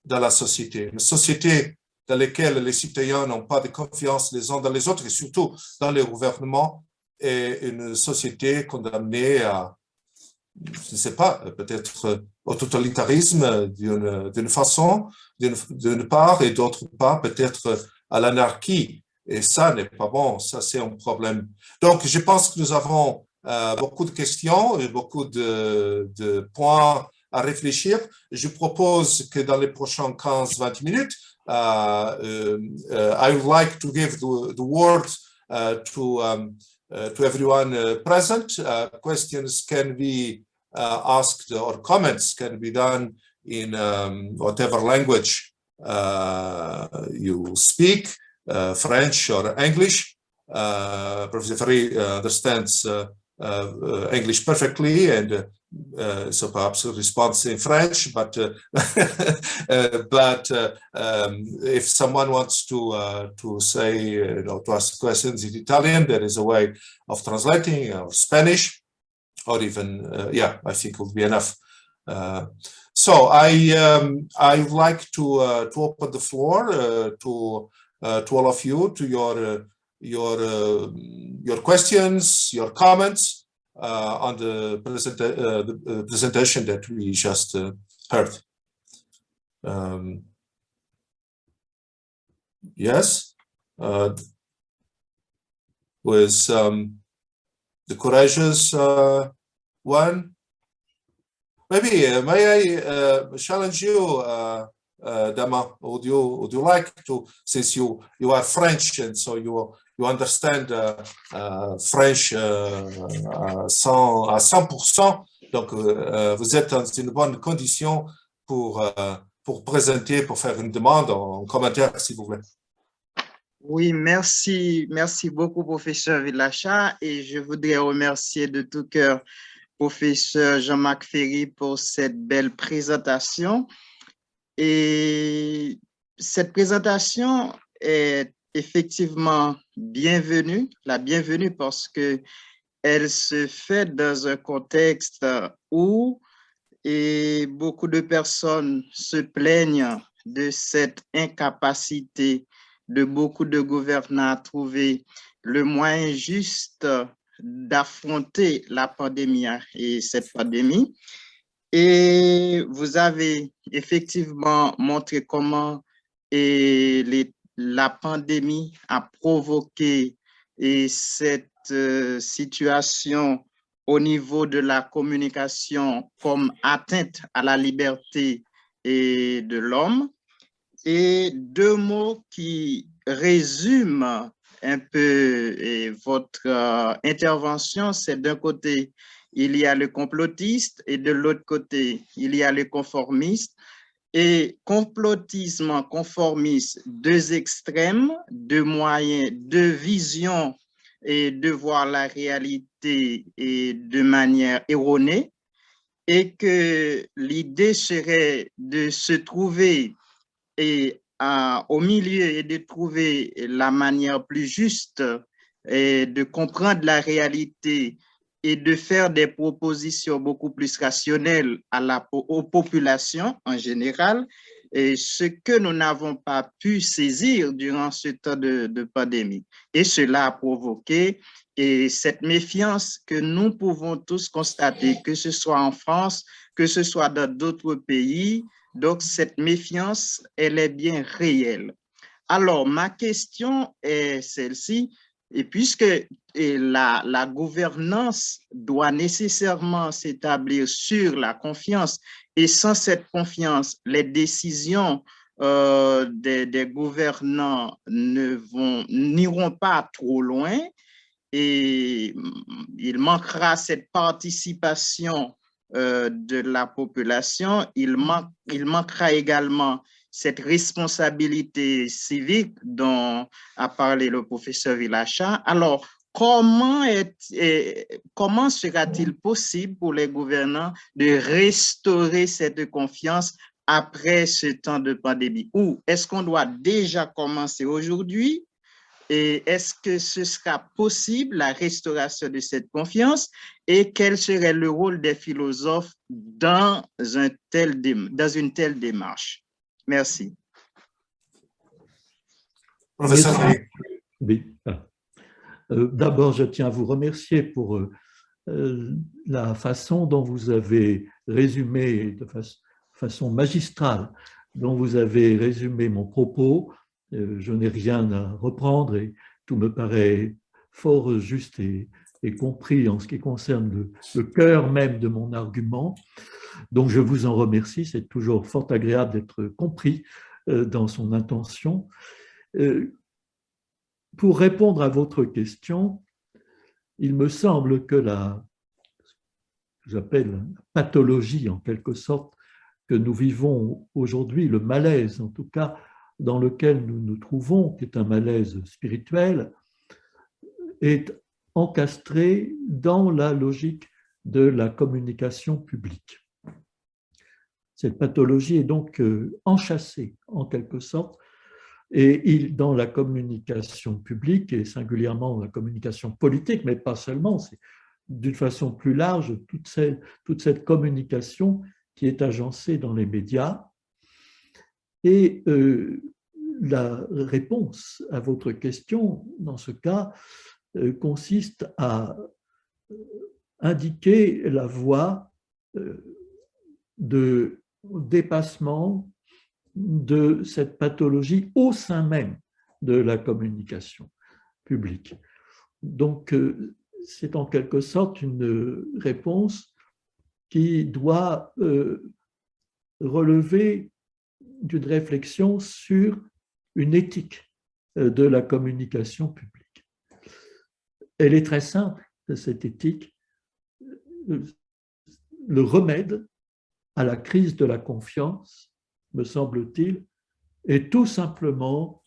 dans la société. Une société dans laquelle les citoyens n'ont pas de confiance les uns dans les autres et surtout dans les gouvernements est une société condamnée à, je ne sais pas, peut-être au totalitarisme d'une façon, d'une part, et d'autre part, peut-être à l'anarchie. Et ça n'est pas bon, ça c'est un problème. Donc, je pense que nous avons beaucoup de questions et beaucoup de points à réfléchir. Je propose que dans les prochains 15-20 minutes, I would like to give the word to everyone present. Questions can be asked or comments can be done in whatever language you speak, French or English. Professor Ferry understands English perfectly, and so perhaps a response in French, but if someone wants to say, to ask questions in Italian, there is a way of translating, or Spanish, or even, I think it would be enough. So I would like to open the floor to all of you, to your questions, your comments on the presentation that we just heard. Yes, with the courageous one. Maybe may I challenge you, Dama? Would you like to, since you are French and so you understand French à 100%, donc vous êtes dans une bonne condition pour présenter, pour faire une demande en commentaire, s'il vous plaît. Oui, merci beaucoup, professeur Villacha, et je voudrais remercier de tout cœur professeur Jean-Marc Ferry pour cette belle présentation. Et cette présentation est effectivement bienvenue, la bienvenue parce que elle se fait dans un contexte où beaucoup de personnes se plaignent de cette incapacité de beaucoup de gouvernants à trouver le moyen juste d'affronter la pandémie et cette pandémie. Et vous avez effectivement montré comment la pandémie a provoqué cette situation au niveau de la communication comme atteinte à la liberté et de l'homme. Et deux mots qui résument un peu votre intervention, c'est d'un côté, il y a le complotiste et de l'autre côté, il y a le conformiste. Et complotisme, conformisme, deux extrêmes, deux moyens, deux visions et de voir la réalité et de manière erronée, et que l'idée serait de se trouver au milieu et de trouver la manière plus juste et de comprendre la réalité et de faire des propositions beaucoup plus rationnelles aux populations en général, et ce que nous n'avons pas pu saisir durant ce temps de pandémie. Et cela a provoqué cette méfiance que nous pouvons tous constater, que ce soit en France, que ce soit dans d'autres pays. Donc, cette méfiance, elle est bien réelle. Alors, ma question est celle-ci. Et puisque la gouvernance doit nécessairement s'établir sur la confiance, et sans cette confiance, les décisions des gouvernants n'iront pas trop loin, et il manquera cette participation de la population, il manquera également cette responsabilité civique dont a parlé le professeur Villacha. Alors, comment sera-t-il possible pour les gouvernants de restaurer cette confiance après ce temps de pandémie? Ou est-ce qu'on doit déjà commencer aujourd'hui? Et est-ce que ce sera possible, la restauration de cette confiance? Et quel serait le rôle des philosophes dans une telle démarche? Merci. Professeur Félix. Oui. D'abord, je tiens à vous remercier pour la façon dont vous avez résumé, de façon magistrale, dont vous avez résumé mon propos. Je n'ai rien à reprendre et tout me paraît fort juste et compris en ce qui concerne le cœur même de mon argument. Donc, je vous en remercie. C'est toujours fort agréable d'être compris dans son intention. Pour répondre à votre question, il me semble que j'appelle la pathologie en quelque sorte que nous vivons aujourd'hui, le malaise en tout cas dans lequel nous nous trouvons, qui est un malaise spirituel, est encastré dans la logique de la communication publique. Cette pathologie est donc enchâssée en quelque sorte, et dans la communication publique, et singulièrement la communication politique, mais pas seulement, c'est d'une façon plus large, toute cette communication qui est agencée dans les médias. Et la réponse à votre question, dans ce cas, consiste à indiquer la voie de dépassement de cette pathologie au sein même de la communication publique. Donc, c'est en quelque sorte une réponse qui doit relever d'une réflexion sur une éthique de la communication publique. Elle est très simple, cette éthique. Le remède à la crise de la confiance, me semble-t-il, est tout simplement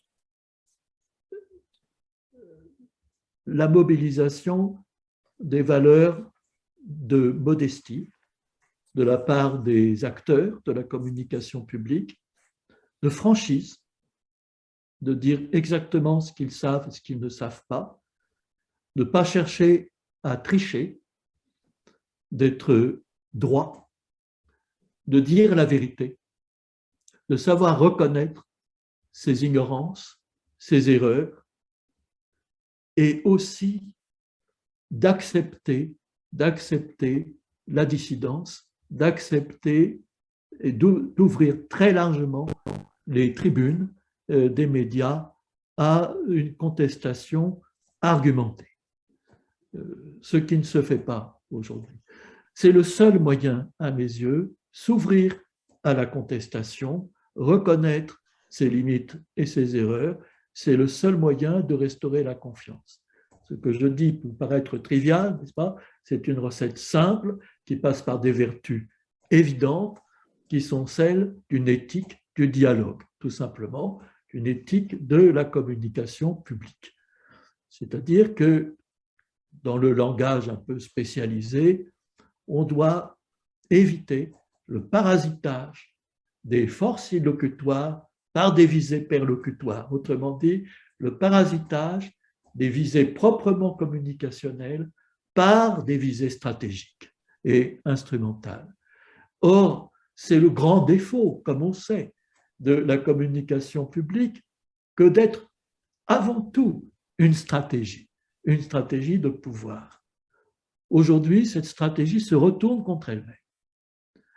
la mobilisation des valeurs de modestie de la part des acteurs de la communication publique, de franchise, de dire exactement ce qu'ils savent et ce qu'ils ne savent pas, de ne pas chercher à tricher, d'être droit, de dire la vérité, de savoir reconnaître ses ignorances, ses erreurs, et aussi d'accepter la dissidence, d'accepter et d'ouvrir très largement les tribunes des médias à une contestation argumentée. ce qui ne se fait pas aujourd'hui. C'est le seul moyen, à mes yeux, s'ouvrir à la contestation, reconnaître ses limites et ses erreurs. C'est le seul moyen de restaurer la confiance. Ce que je dis peut paraître trivial, n'est-ce pas? C'est une recette simple qui passe par des vertus évidentes qui sont celles d'une éthique du dialogue, tout simplement, une éthique de la communication publique. C'est-à-dire que dans le langage un peu spécialisé, on doit éviter le parasitage des forces illocutoires par des visées perlocutoires. Autrement dit, le parasitage des visées proprement communicationnelles par des visées stratégiques et instrumentales. Or, c'est le grand défaut, comme on sait, de la communication publique que d'être avant tout une stratégie de pouvoir. Aujourd'hui, cette stratégie se retourne contre elle-même.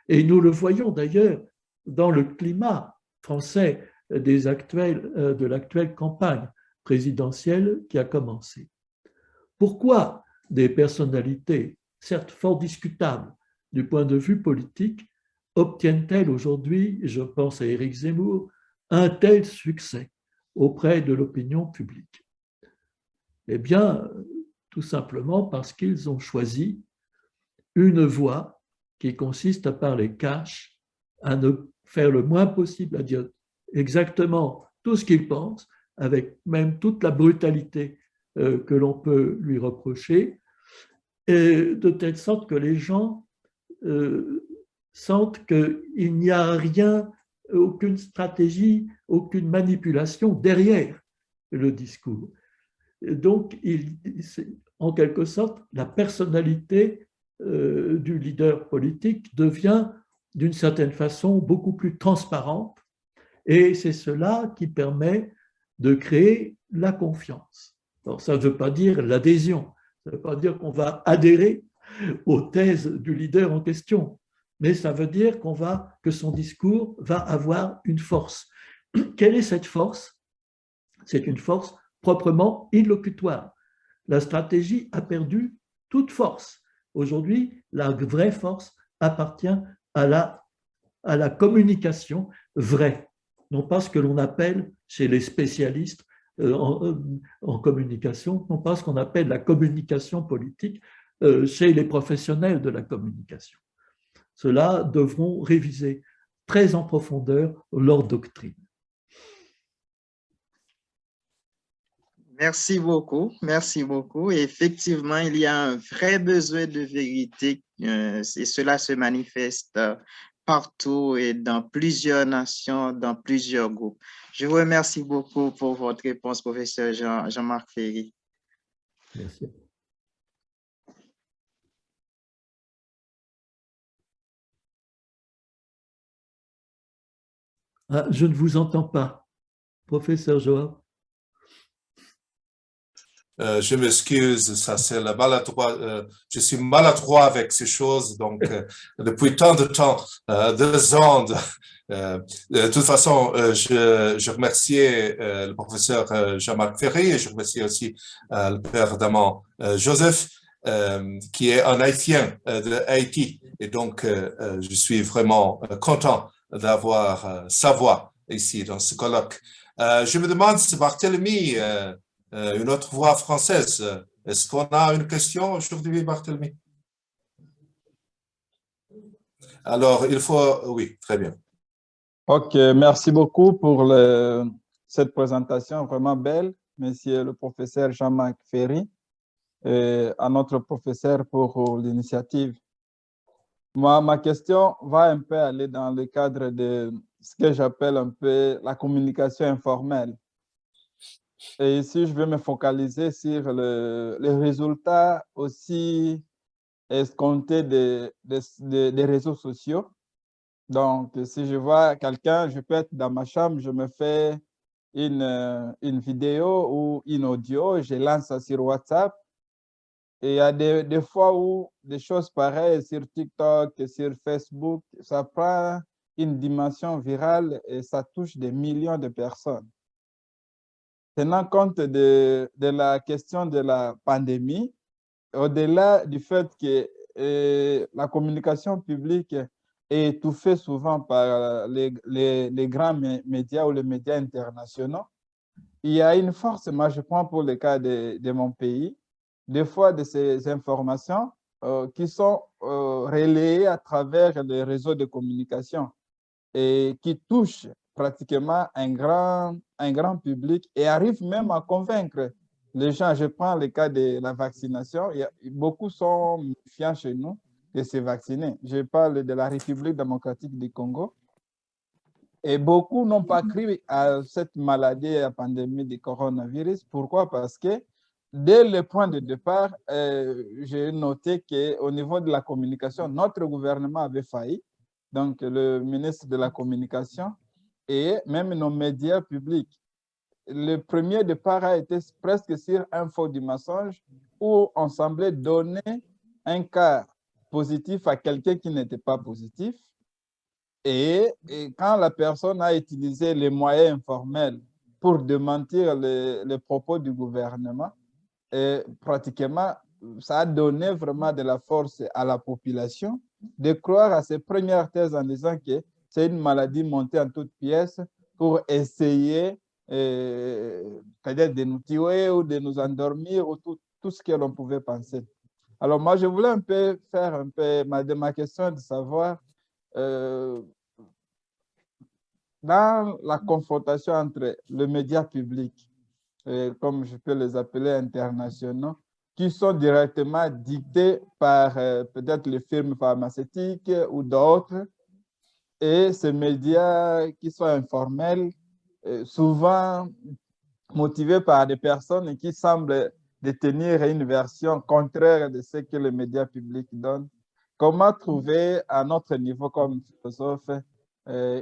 Et nous le voyons d'ailleurs dans le climat français de l'actuelle campagne présidentielle qui a commencé. Pourquoi des personnalités, certes fort discutables du point de vue politique, obtiennent-elles aujourd'hui, je pense à Éric Zemmour, un tel succès auprès de l'opinion publique? Eh bien, tout simplement parce qu'ils ont choisi une voie qui consiste à parler cash, à ne faire le moins possible, à dire exactement tout ce qu'ils pensent, avec même toute la brutalité que l'on peut lui reprocher, et de telle sorte que les gens sentent qu'il n'y a rien, aucune stratégie, aucune manipulation derrière le discours. Donc, en quelque sorte, la personnalité du leader politique devient d'une certaine façon beaucoup plus transparente et c'est cela qui permet de créer la confiance. Alors, ça ne veut pas dire l'adhésion, ça ne veut pas dire qu'on va adhérer aux thèses du leader en question, mais ça veut dire que son discours va avoir une force. Quelle est cette force? C'est une force proprement illocutoire. La stratégie a perdu toute force. Aujourd'hui, la vraie force appartient à la communication vraie, non pas ce que l'on appelle chez les spécialistes en communication, non pas ce qu'on appelle la communication politique chez les professionnels de la communication. Ceux-là devront réviser très en profondeur leur doctrine. Merci beaucoup, merci beaucoup. Et effectivement, il y a un vrai besoin de vérité et cela se manifeste partout et dans plusieurs nations, dans plusieurs groupes. Je vous remercie beaucoup pour votre réponse, professeur Jean-Marc Ferry. Merci. Ah, je ne vous entends pas, professeur Joab. Je m'excuse, ça c'est la maladroit. Je suis maladroit avec ces choses, donc depuis tant de temps, 2 ans. De toute façon, je remerciais le professeur Jean-Marc Ferry et je remercie aussi le père d'Amand Joseph, qui est un Haïtien de Haïti. Et donc, je suis vraiment content d'avoir sa voix ici dans ce colloque. Je me demande si Barthélemy, une autre voix française, est-ce qu'on a une question aujourd'hui, Barthélemy? Alors, il faut... Oui, très bien. Ok, merci beaucoup pour cette présentation vraiment belle, monsieur le professeur Jean-Marc Ferry, et à notre professeur pour l'initiative. Ma question va un peu aller dans le cadre de ce que j'appelle un peu la communication informelle. Et ici, je vais me focaliser sur les résultats aussi escomptés des réseaux sociaux. Donc, si je vois quelqu'un, je peux être dans ma chambre, je me fais une vidéo ou une audio, je lance ça sur WhatsApp. Et il y a des fois où des choses pareilles sur TikTok, sur Facebook, ça prend une dimension virale et ça touche des millions de personnes. Tenant compte de la question de la pandémie, au-delà du fait que la communication publique est étouffée souvent par les grands médias ou les médias internationaux, il y a une force, moi je prends pour le cas de mon pays, des fois de ces informations qui sont relayées à travers les réseaux de communication et qui touchent pratiquement un grand public et arrivent même à convaincre les gens. Je prends le cas de la vaccination. Beaucoup sont méfiants chez nous de se vacciner. Je parle de la République démocratique du Congo. Et beaucoup n'ont pas cru à cette maladie, à la pandémie du coronavirus. Pourquoi? Parce que dès le point de départ, j'ai noté qu'au niveau de la communication, notre gouvernement avait failli. Donc, le ministre de la Communication et même nos médias publics. Le premier départ a été presque sur un faux du mensonge où on semblait donner un cas positif à quelqu'un qui n'était pas positif. Et quand la personne a utilisé les moyens informels pour démentir les propos du gouvernement, pratiquement, ça a donné vraiment de la force à la population de croire à ses premières thèses en disant que c'est une maladie montée en toutes pièces pour essayer peut-être de nous tuer ou de nous endormir ou tout ce que l'on pouvait penser. Alors moi, je voulais un peu faire un peu ma question de savoir dans la confrontation entre le média public, comme je peux les appeler internationaux, qui sont directement dictés par peut-être les firmes pharmaceutiques ou d'autres, et ces médias qui sont informels, souvent motivés par des personnes qui semblent détenir une version contraire de ce que les médias publics donnent. Comment trouver à notre niveau comme philosophe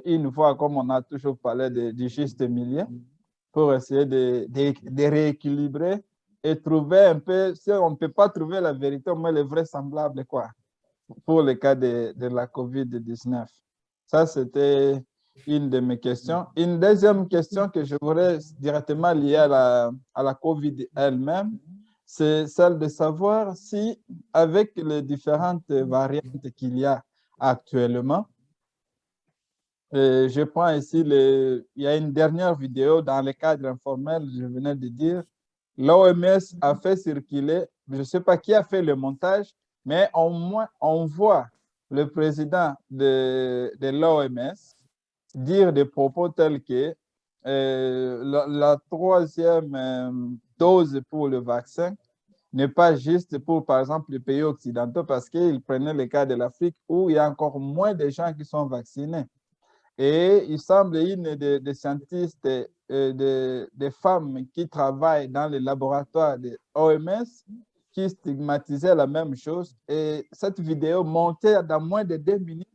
une voie, comme on a toujours parlé du juste milieu, pour essayer de rééquilibrer et trouver un peu, si on ne peut pas trouver la vérité, au moins le vraisemblable, quoi, pour le cas de la COVID-19. Ça, c'était une de mes questions. Une deuxième question que je voudrais directement lier à la COVID elle-même, c'est celle de savoir si, avec les différentes variantes qu'il y a actuellement, je prends ici, il y a une dernière vidéo dans le cadre informel, je venais de dire, l'OMS a fait circuler, je ne sais pas qui a fait le montage, mais au moins on voit le président de l'OMS dire des propos tels que la troisième dose pour le vaccin n'est pas juste pour, par exemple, les pays occidentaux, parce qu'il prenait le cas de l'Afrique où il y a encore moins de gens qui sont vaccinés. Et il semble une des scientistes, des femmes qui travaillent dans les laboratoires de l'OMS qui stigmatisaient la même chose. Et cette vidéo montée dans moins de 2 minutes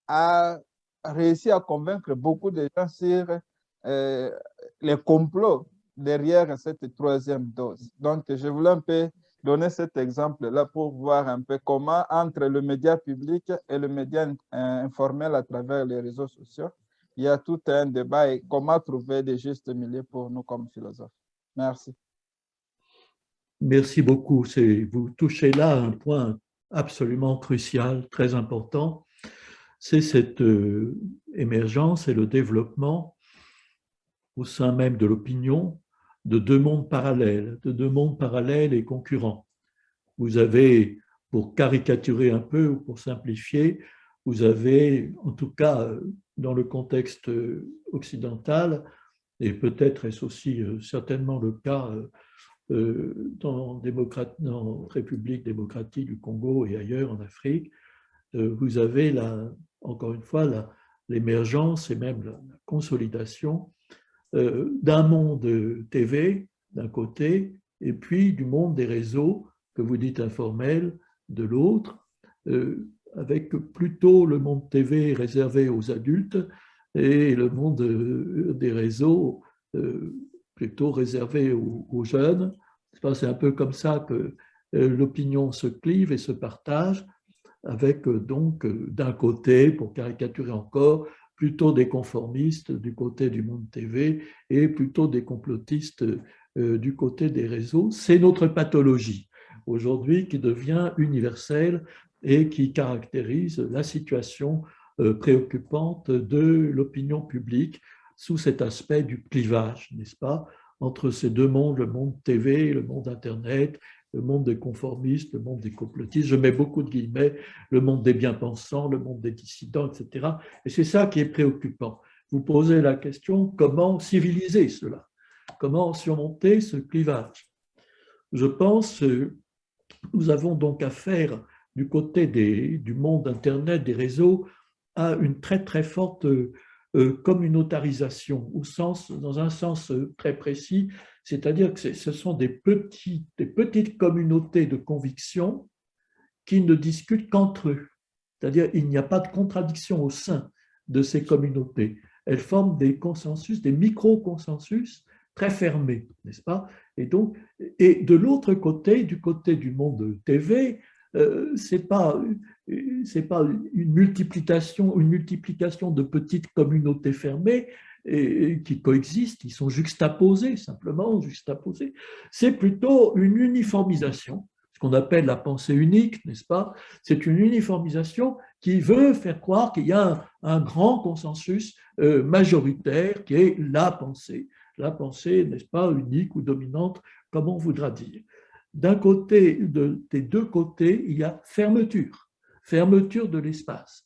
a réussi à convaincre beaucoup de gens sur les complots derrière cette troisième dose. Donc, je voulais un peu donner cet exemple-là pour voir un peu comment, entre le média public et le média informel à travers les réseaux sociaux, il y a tout un débat et comment trouver des justes milieux pour nous comme philosophes. Merci. Merci beaucoup. Vous touchez là un point absolument crucial, très important. C'est cette émergence et le développement au sein même de l'opinion de deux mondes parallèles et concurrents. Vous avez, pour caricaturer un peu ou pour simplifier, vous avez, en tout cas dans le contexte occidental, et peut-être est-ce aussi certainement le cas dans République démocratique du Congo et ailleurs en Afrique, vous avez encore une fois l'émergence et même la consolidation d'un monde TV d'un côté et puis du monde des réseaux que vous dites informel de l'autre, avec plutôt le monde TV réservé aux adultes et le monde des réseaux plutôt réservé aux jeunes. C'est un peu comme ça que l'opinion se clive et se partage, avec donc d'un côté, pour caricaturer encore, plutôt des conformistes du côté du monde TV et plutôt des complotistes du côté des réseaux. C'est notre pathologie. aujourd'hui qui devient universel et qui caractérise la situation préoccupante de l'opinion publique sous cet aspect du clivage, n'est-ce pas, entre ces deux mondes, le monde TV, le monde Internet, le monde des conformistes, le monde des complotistes, je mets beaucoup de guillemets, le monde des bien-pensants, le monde des dissidents, etc. Et c'est ça qui est préoccupant. Vous posez la question, comment civiliser cela? Comment surmonter ce clivage? Je pense que nous avons donc affaire du côté du monde Internet, des réseaux, à une très très forte communautarisation, dans un sens très précis, c'est-à-dire que ce sont des petites communautés de conviction qui ne discutent qu'entre eux. C'est-à-dire qu'il n'y a pas de contradiction au sein de ces communautés. Elles forment des consensus, des micro-consensus très fermés, n'est-ce pas? Et de l'autre côté, du côté du monde TV, c'est pas une multiplication de petites communautés fermées qui coexistent, qui sont juxtaposées, simplement juxtaposées. C'est plutôt une uniformisation, ce qu'on appelle la pensée unique, n'est-ce pas? C'est une uniformisation qui veut faire croire qu'il y a un grand consensus majoritaire qui est la pensée, n'est-ce pas, unique ou dominante, comme on voudra dire. D'un côté, des deux côtés, il y a fermeture de l'espace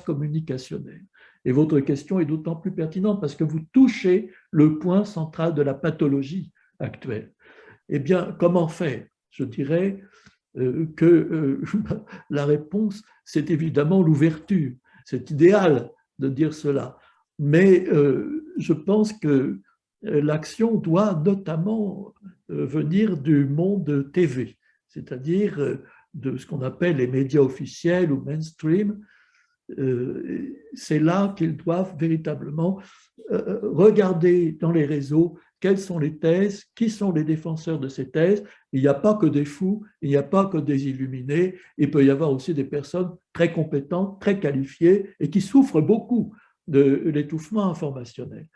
communicationnel. Et votre question est d'autant plus pertinente parce que vous touchez le point central de la pathologie actuelle. Eh bien, comment faire? Je dirais que la réponse, c'est évidemment l'ouverture. C'est idéal de dire cela. Mais je pense que l'action doit notamment venir du monde TV, c'est-à-dire de ce qu'on appelle les médias officiels ou mainstream. C'est là qu'ils doivent véritablement regarder dans les réseaux quelles sont les thèses, qui sont les défenseurs de ces thèses. Il n'y a pas que des fous, il n'y a pas que des illuminés, il peut y avoir aussi des personnes très compétentes, très qualifiées et qui souffrent beaucoup de l'étouffement informationnel.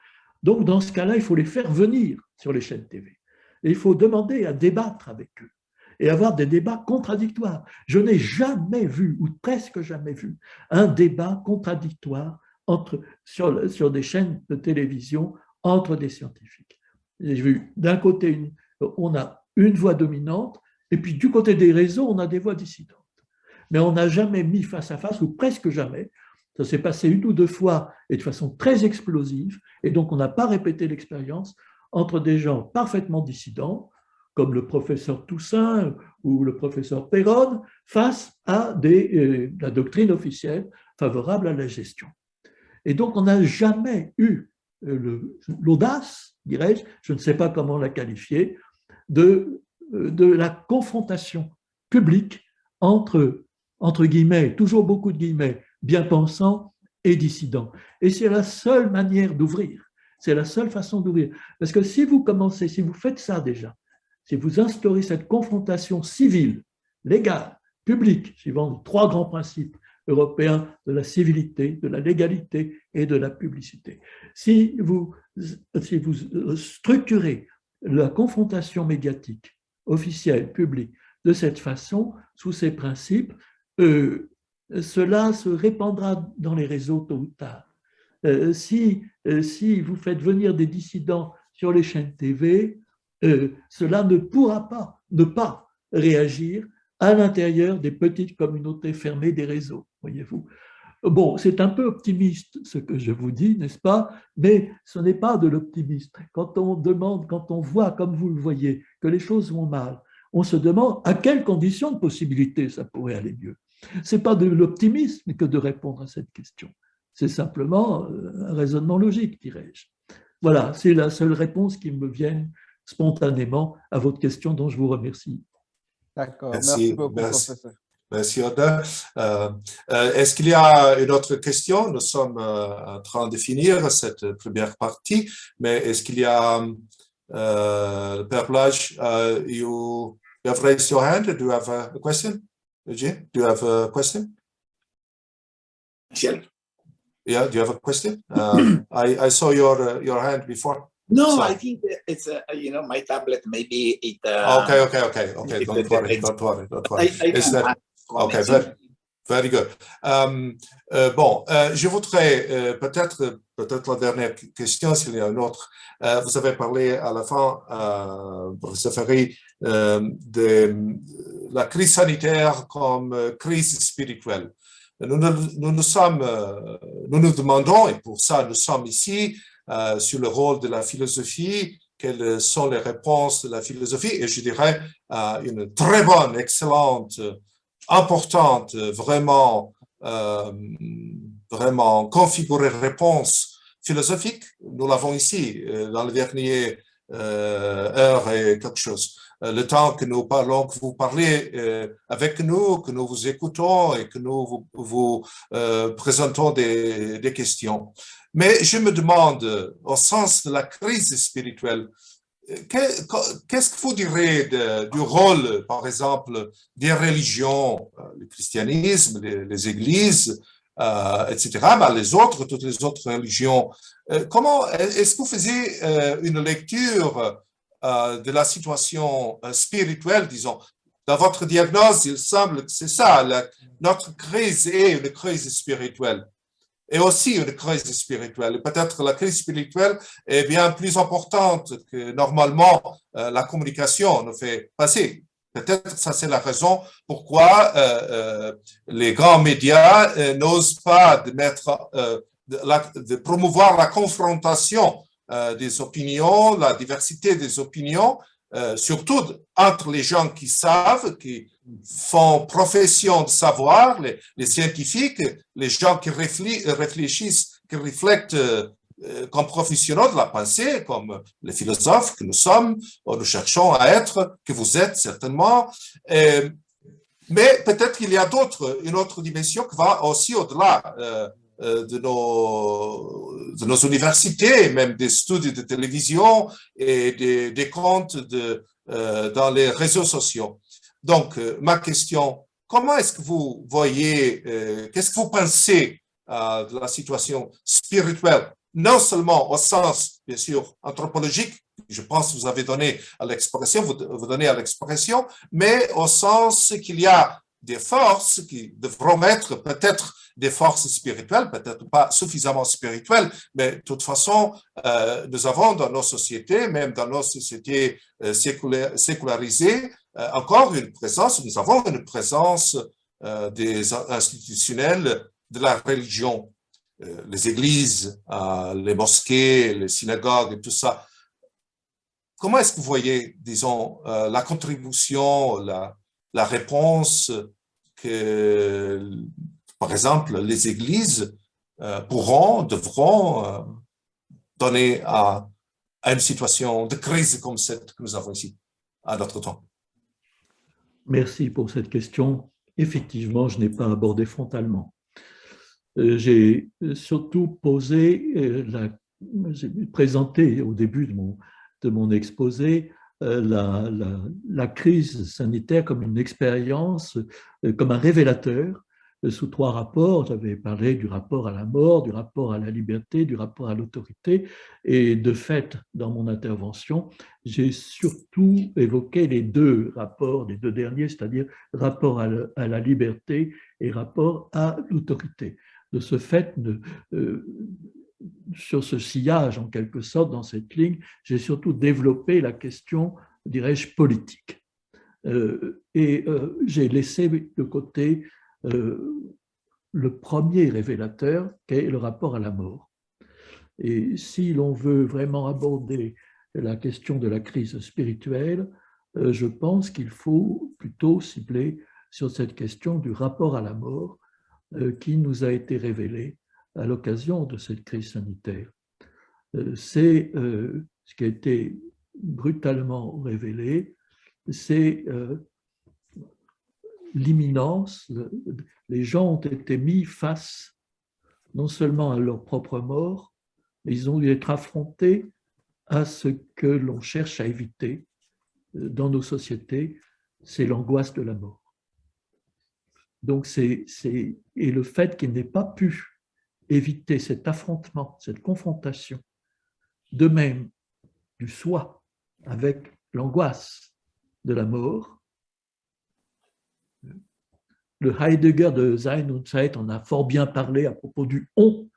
Donc, dans ce cas-là, il faut les faire venir sur les chaînes TV. Et il faut demander à débattre avec eux et avoir des débats contradictoires. Je n'ai jamais vu, ou presque jamais vu, un débat contradictoire sur des chaînes de télévision entre des scientifiques. J'ai vu d'un côté, on a une voix dominante, et puis du côté des réseaux, on a des voix dissidentes. Mais on n'a jamais mis face à face, ou presque jamais. Ça s'est passé une ou deux fois et de façon très explosive, et donc on n'a pas répété l'expérience entre des gens parfaitement dissidents, comme le professeur Toussaint ou le professeur Perron, face à la doctrine officielle favorable à la gestion. Et donc on n'a jamais eu l'audace, dirais-je, je ne sais pas comment la qualifier, de la confrontation publique entre guillemets, toujours beaucoup de guillemets, bien-pensants et dissidents. Et c'est la seule manière d'ouvrir, c'est la seule façon d'ouvrir. Parce que si vous commencez, si vous faites ça déjà, si vous instaurez cette confrontation civile, légale, publique, suivant les trois grands principes européens de la civilité, de la légalité et de la publicité, si vous structurez la confrontation médiatique, officielle, publique, de cette façon, sous ces principes, cela se répandra dans les réseaux tôt ou tard. Si vous faites venir des dissidents sur les chaînes TV, cela ne pourra pas ne pas réagir à l'intérieur des petites communautés fermées des réseaux, voyez-vous. Bon, c'est un peu optimiste ce que je vous dis, n'est-ce pas? Mais ce n'est pas de l'optimisme. Quand on demande, quand on voit, comme vous le voyez, que les choses vont mal, on se demande à quelles conditions de possibilité ça pourrait aller mieux. Ce n'est pas de l'optimisme que de répondre à cette question. C'est simplement un raisonnement logique, dirais-je. Voilà, c'est la seule réponse qui me vient spontanément à votre question dont je vous remercie. D'accord, merci beaucoup, professeur. Merci, Oda. Est-ce qu'il y a une autre question? Nous sommes en train de finir cette première partie, mais est-ce qu'il y a, Père Blage, you have raised your hand. Do you have a question? Eugene, do you have a question? Michel. Yeah, do you have a question? I saw your hand before. No, So- I think that it's my tablet. Maybe it. Okay. Don't worry. I Is can that add okay? comments. Very good. Bon, je voudrais peut-être la dernière question, s'il y a une autre. Vous avez parlé à la fin, professeur Ferry, de la crise sanitaire comme crise spirituelle. Nous nous demandons, et pour ça nous sommes ici, sur le rôle de la philosophie, quelles sont les réponses de la philosophie, et je dirais une très bonne, excellente, importante, vraiment configurée réponse philosophique. Nous l'avons ici dans les dernières heures et quelque chose. Le temps que nous parlons, que vous parlez avec nous, que nous vous écoutons et que nous vous présentons des questions. Mais je me demande, au sens de la crise spirituelle, qu'est-ce que vous direz du rôle, par exemple, des religions, le christianisme, les églises, etc., toutes les autres religions. Comment est-ce que vous faisiez une lecture de la situation spirituelle, disons? Dans votre diagnostic, il semble que c'est ça, notre crise est une crise spirituelle. Et aussi une crise spirituelle. Peut-être la crise spirituelle est bien plus importante que normalement la communication nous fait passer. Peut-être ça c'est la raison pourquoi les grands médias n'osent pas de promouvoir la confrontation des opinions, la diversité des opinions, surtout entre les gens qui savent, qui font profession de savoir, les scientifiques, les gens qui réfléchissent, qui reflètent comme professionnels de la pensée, comme les philosophes que nous sommes, ou nous cherchons à être, que vous êtes certainement. Mais peut-être qu'il y a une autre dimension qui va aussi au-delà de nos universités, même des studios de télévision et des comptes dans les réseaux sociaux. Donc, ma question, comment est-ce que vous voyez, qu'est-ce que vous pensez de la situation spirituelle, non seulement au sens, bien sûr, anthropologique, je pense que vous avez donné à l'expression, vous donnez à l'expression, mais au sens qu'il y a des forces qui devront être peut-être des forces spirituelles, peut-être pas suffisamment spirituelles, mais de toute façon, nous avons dans nos sociétés, même dans nos sociétés sécularisées, encore une présence, nous avons une présence des institutionnels de la religion, les églises, les mosquées, les synagogues et tout ça. Comment est-ce que vous voyez, disons, la contribution, la réponse que, par exemple, les églises devront donner à une situation de crise comme cette que nous avons ici, à notre temps? Merci pour cette question. Effectivement, je n'ai pas abordé frontalement. J'ai surtout j'ai présenté au début de mon exposé la crise sanitaire comme une expérience, comme un révélateur sous 3 rapports. J'avais parlé du rapport à la mort, du rapport à la liberté, du rapport à l'autorité. Et de fait, dans mon intervention, j'ai surtout évoqué les 2 rapports, les 2 derniers, c'est-à-dire rapport à la liberté et rapport à l'autorité. De ce fait, sur ce sillage, en quelque sorte, dans cette ligne, j'ai surtout développé la question, dirais-je, politique. J'ai laissé de côté le premier révélateur, qui est le rapport à la mort. Et si l'on veut vraiment aborder la question de la crise spirituelle, je pense qu'il faut plutôt cibler sur cette question du rapport à la mort qui nous a été révélé à l'occasion de cette crise sanitaire. C'est ce qui a été brutalement révélé, c'est l'imminence. Les gens ont été mis face non seulement à leur propre mort, mais ils ont dû être affrontés à ce que l'on cherche à éviter dans nos sociétés, c'est l'angoisse de la mort. Donc et le fait qu'ils n'aient pas pu éviter cet affrontement, cette confrontation, de même du soi avec l'angoisse de la mort. Le Heidegger de Sein und Zeit en a fort bien parlé à propos du « on »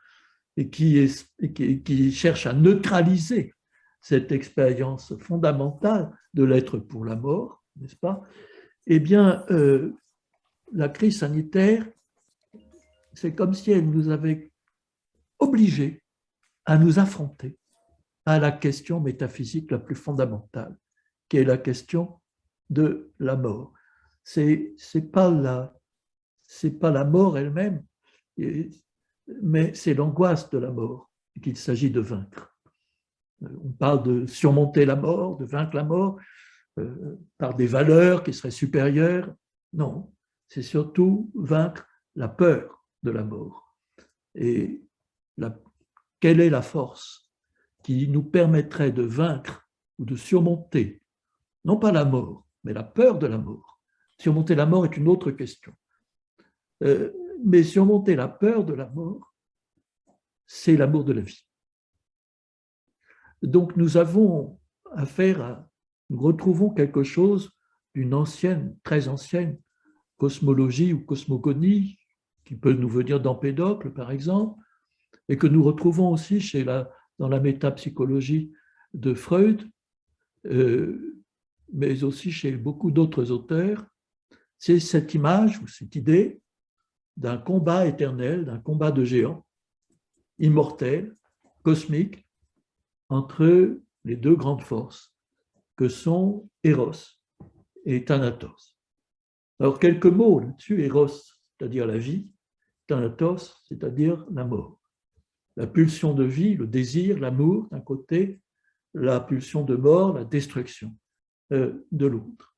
et qui cherche à neutraliser cette expérience fondamentale de l'être pour la mort, n'est-ce pas? Eh bien, la crise sanitaire, c'est comme si elle nous avait obligés à nous affronter à la question métaphysique la plus fondamentale, qui est la question de la mort. C'est pas la mort elle-même, mais c'est l'angoisse de la mort qu'il s'agit de vaincre. On parle de surmonter la mort, de vaincre la mort par des valeurs qui seraient supérieures. Non, c'est surtout vaincre la peur de la mort. Et quelle est la force qui nous permettrait de vaincre ou de surmonter, non pas la mort, mais la peur de la mort? Surmonter la mort est une autre question. Mais surmonter la peur de la mort, c'est l'amour de la vie. Donc nous avons affaire à, nous retrouvons quelque chose d'une ancienne, très ancienne cosmologie ou cosmogonie, qui peut nous venir d'Empédocle par exemple, et que nous retrouvons aussi dans la métapsychologie de Freud, mais aussi chez beaucoup d'autres auteurs. C'est cette image ou cette idée d'un combat éternel, d'un combat de géants, immortel, cosmique, entre les deux grandes forces que sont Eros et Thanatos. Alors, quelques mots là-dessus. Eros, c'est-à-dire la vie, Thanatos, c'est-à-dire la mort. La pulsion de vie, le désir, l'amour d'un côté, la pulsion de mort, la destruction de l'autre.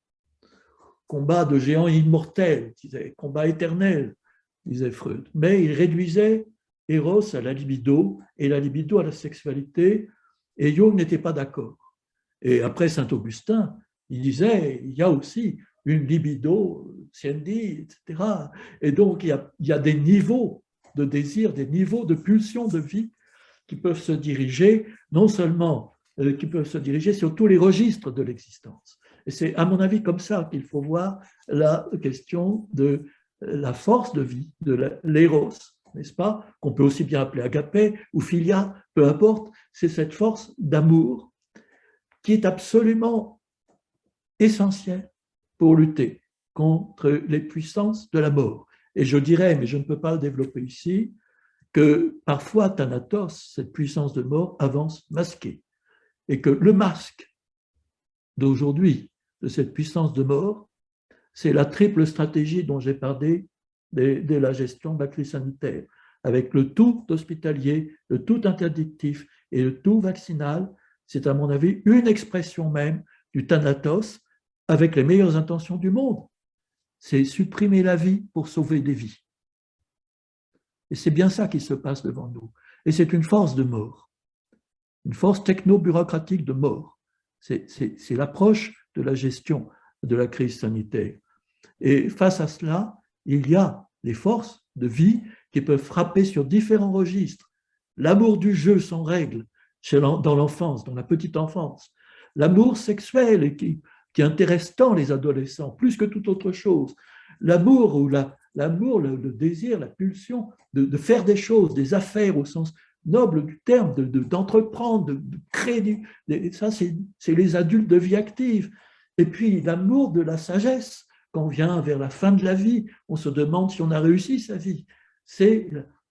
Combat de géants immortels, combat éternel, disait Freud. Mais il réduisait Eros à la libido et la libido à la sexualité, et Jung n'était pas d'accord. Et après Saint-Augustin, il disait il y a aussi une libido, siendi, etc. Et donc il y a des niveaux de désir, des niveaux de pulsion de vie qui peuvent se diriger, non seulement, qui peuvent se diriger sur tous les registres de l'existence. Et c'est à mon avis comme ça qu'il faut voir la question de la force de vie, de l'éros, n'est-ce pas, qu'on peut aussi bien appeler agapé ou philia, peu importe, c'est cette force d'amour qui est absolument essentielle pour lutter contre les puissances de la mort. Et je dirais, mais je ne peux pas le développer ici, que parfois Thanatos, cette puissance de mort, avance masquée. Et que le masque d'aujourd'hui de cette puissance de mort, c'est la triple stratégie dont j'ai parlé de la gestion de la crise sanitaire, avec le tout hospitalier, le tout interdictif et le tout vaccinal. C'est à mon avis une expression même du Thanatos avec les meilleures intentions du monde. C'est supprimer la vie pour sauver des vies. Et c'est bien ça qui se passe devant nous. Et c'est une force de mort, une force techno-bureaucratique de mort. C'est l'approche de la gestion de la crise sanitaire. Et face à cela, il y a les forces de vie qui peuvent frapper sur différents registres. L'amour du jeu sans règle dans l'enfance, dans la petite enfance. L'amour sexuel qui intéresse tant les adolescents, plus que toute autre chose. L'amour ou le désir, la pulsion de faire des choses, des affaires au sens noble du terme, d'entreprendre, de créer. Ça, c'est les adultes de vie active. Et puis l'amour de la sagesse. Quand on vient vers la fin de la vie, on se demande si on a réussi sa vie.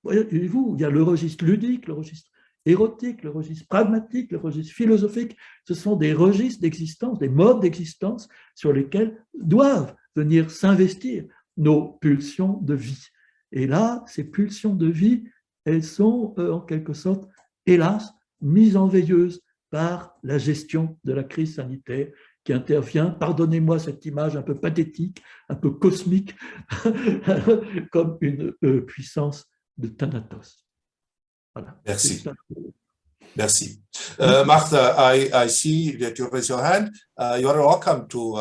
Voyez-vous, il y a le registre ludique, le registre érotique, le registre pragmatique, le registre philosophique. Ce sont des registres d'existence, des modes d'existence sur lesquels doivent venir s'investir nos pulsions de vie. Et là, ces pulsions de vie, elles sont en quelque sorte, hélas, mises en veilleuse par la gestion de la crise sanitaire qui intervient, pardonnez-moi cette image un peu pathétique, un peu cosmique, comme une puissance de Thanatos. Voilà. Merci. Merci. Martha, I see that you raise your hand. You are welcome to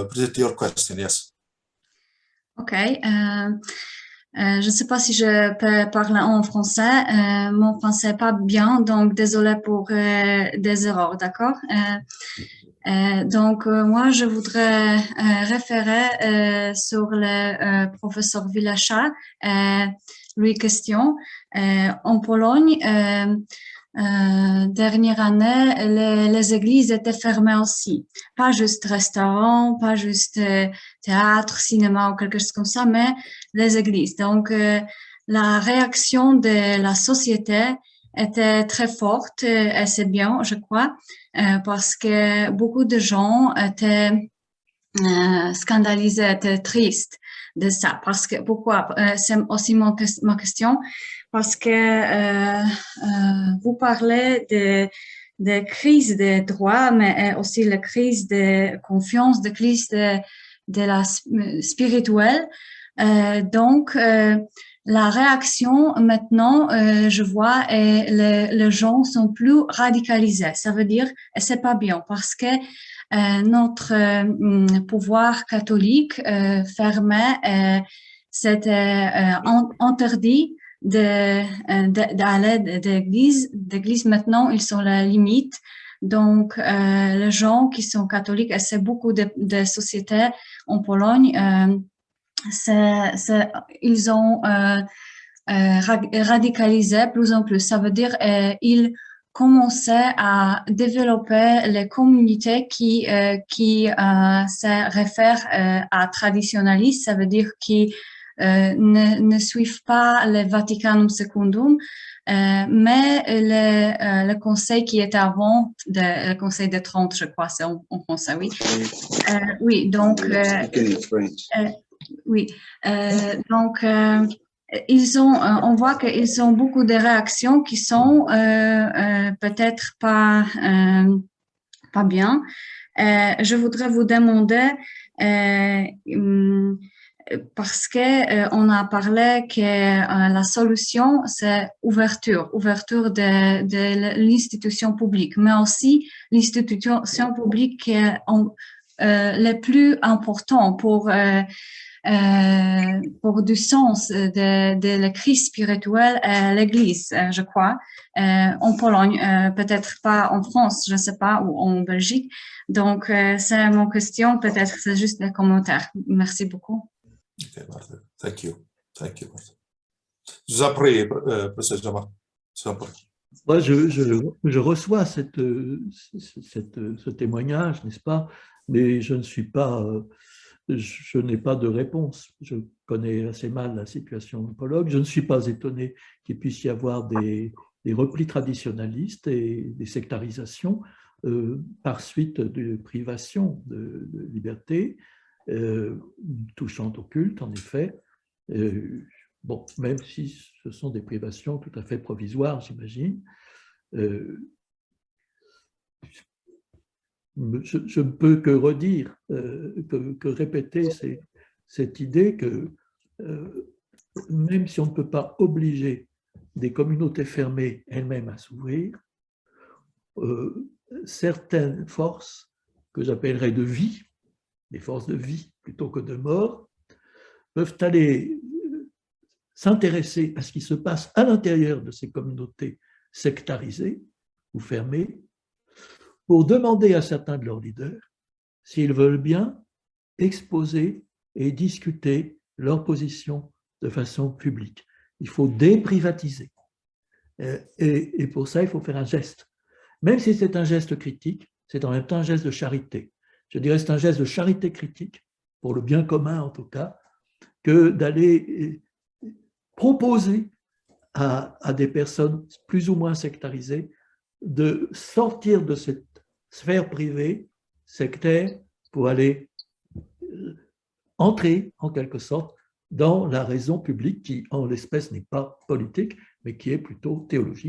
present your question. Yes. Okay. Je ne sais pas si je peux parler en français. Mon français n'est pas bien, donc désolé pour des erreurs, d'accord? Donc, moi, je voudrais référer sur le professeur Vilacha. Lui, question. En Pologne, dernière année, les églises étaient fermées aussi. Pas juste restaurants, pas juste théâtre, cinéma ou quelque chose comme ça, mais les églises. Donc, la réaction de la société était très forte et c'est bien, je crois, parce que beaucoup de gens étaient scandalisés, étaient tristes de ça. Parce que, pourquoi? C'est aussi ma question. Parce que vous parlez de crise des droits, mais aussi la crise de confiance, de crise de la spirituelle. Donc, la réaction maintenant, je vois, et les gens sont plus radicalisés. Ça veut dire, c'est pas bien parce que notre pouvoir catholique fermait, c'était interdit d'aller d'église. Maintenant, ils sont la limite. Donc, les gens qui sont catholiques, et c'est beaucoup de sociétés en Pologne, ils ont radicalisé plus en plus. Ça veut dire ils commençaient à développer les communautés qui se réfèrent à traditionnalistes. Ça veut dire qui ne suivent pas le Vaticanum Secundum, mais le conseil qui était avant, le conseil de Trente, je crois, c'est en français, oui. Oui, donc oui, donc on voit qu'ils ont beaucoup de réactions qui sont peut-être pas bien. Je voudrais vous demander parce que on a parlé que la solution c'est ouverture de l'institution publique, mais aussi l'institution publique qui est le plus important pour du sens de la crise spirituelle à l'Église, je crois, en Pologne, peut-être pas en France, je ne sais pas, ou en Belgique. Donc, c'est mon question, peut-être c'est juste des commentaires. Merci beaucoup. Okay, Martha. Thank you. Thank you, Martha. Je vous en prie, professeur Jean-Marc. Moi, je reçois ce témoignage, n'est-ce pas? Mais je ne suis pas, je n'ai pas de réponse. Je connais assez mal la situation en Pologne. Je ne suis pas étonné qu'il puisse y avoir des replis traditionnalistes et des sectarisations par suite de privations de liberté, touchant au culte, en effet. Bon, même si ce sont des privations tout à fait provisoires, j'imagine. Je ne peux que redire, que répéter cette idée que même si on ne peut pas obliger des communautés fermées elles-mêmes à s'ouvrir, certaines forces que j'appellerais de vie, des forces de vie plutôt que de mort, peuvent aller s'intéresser à ce qui se passe à l'intérieur de ces communautés sectarisées ou fermées pour demander à certains de leurs leaders s'ils veulent bien exposer et discuter leur position de façon publique. Il faut déprivatiser. Et pour ça, il faut faire un geste. Même si c'est un geste critique, c'est en même temps un geste de charité. Je dirais que c'est un geste de charité critique, pour le bien commun en tout cas, que d'aller proposer à des personnes plus ou moins sectarisées de sortir de cette sphère privée, sectaire, pour aller entrer en quelque sorte dans la raison publique qui, en l'espèce, n'est pas politique, mais qui est plutôt théologique.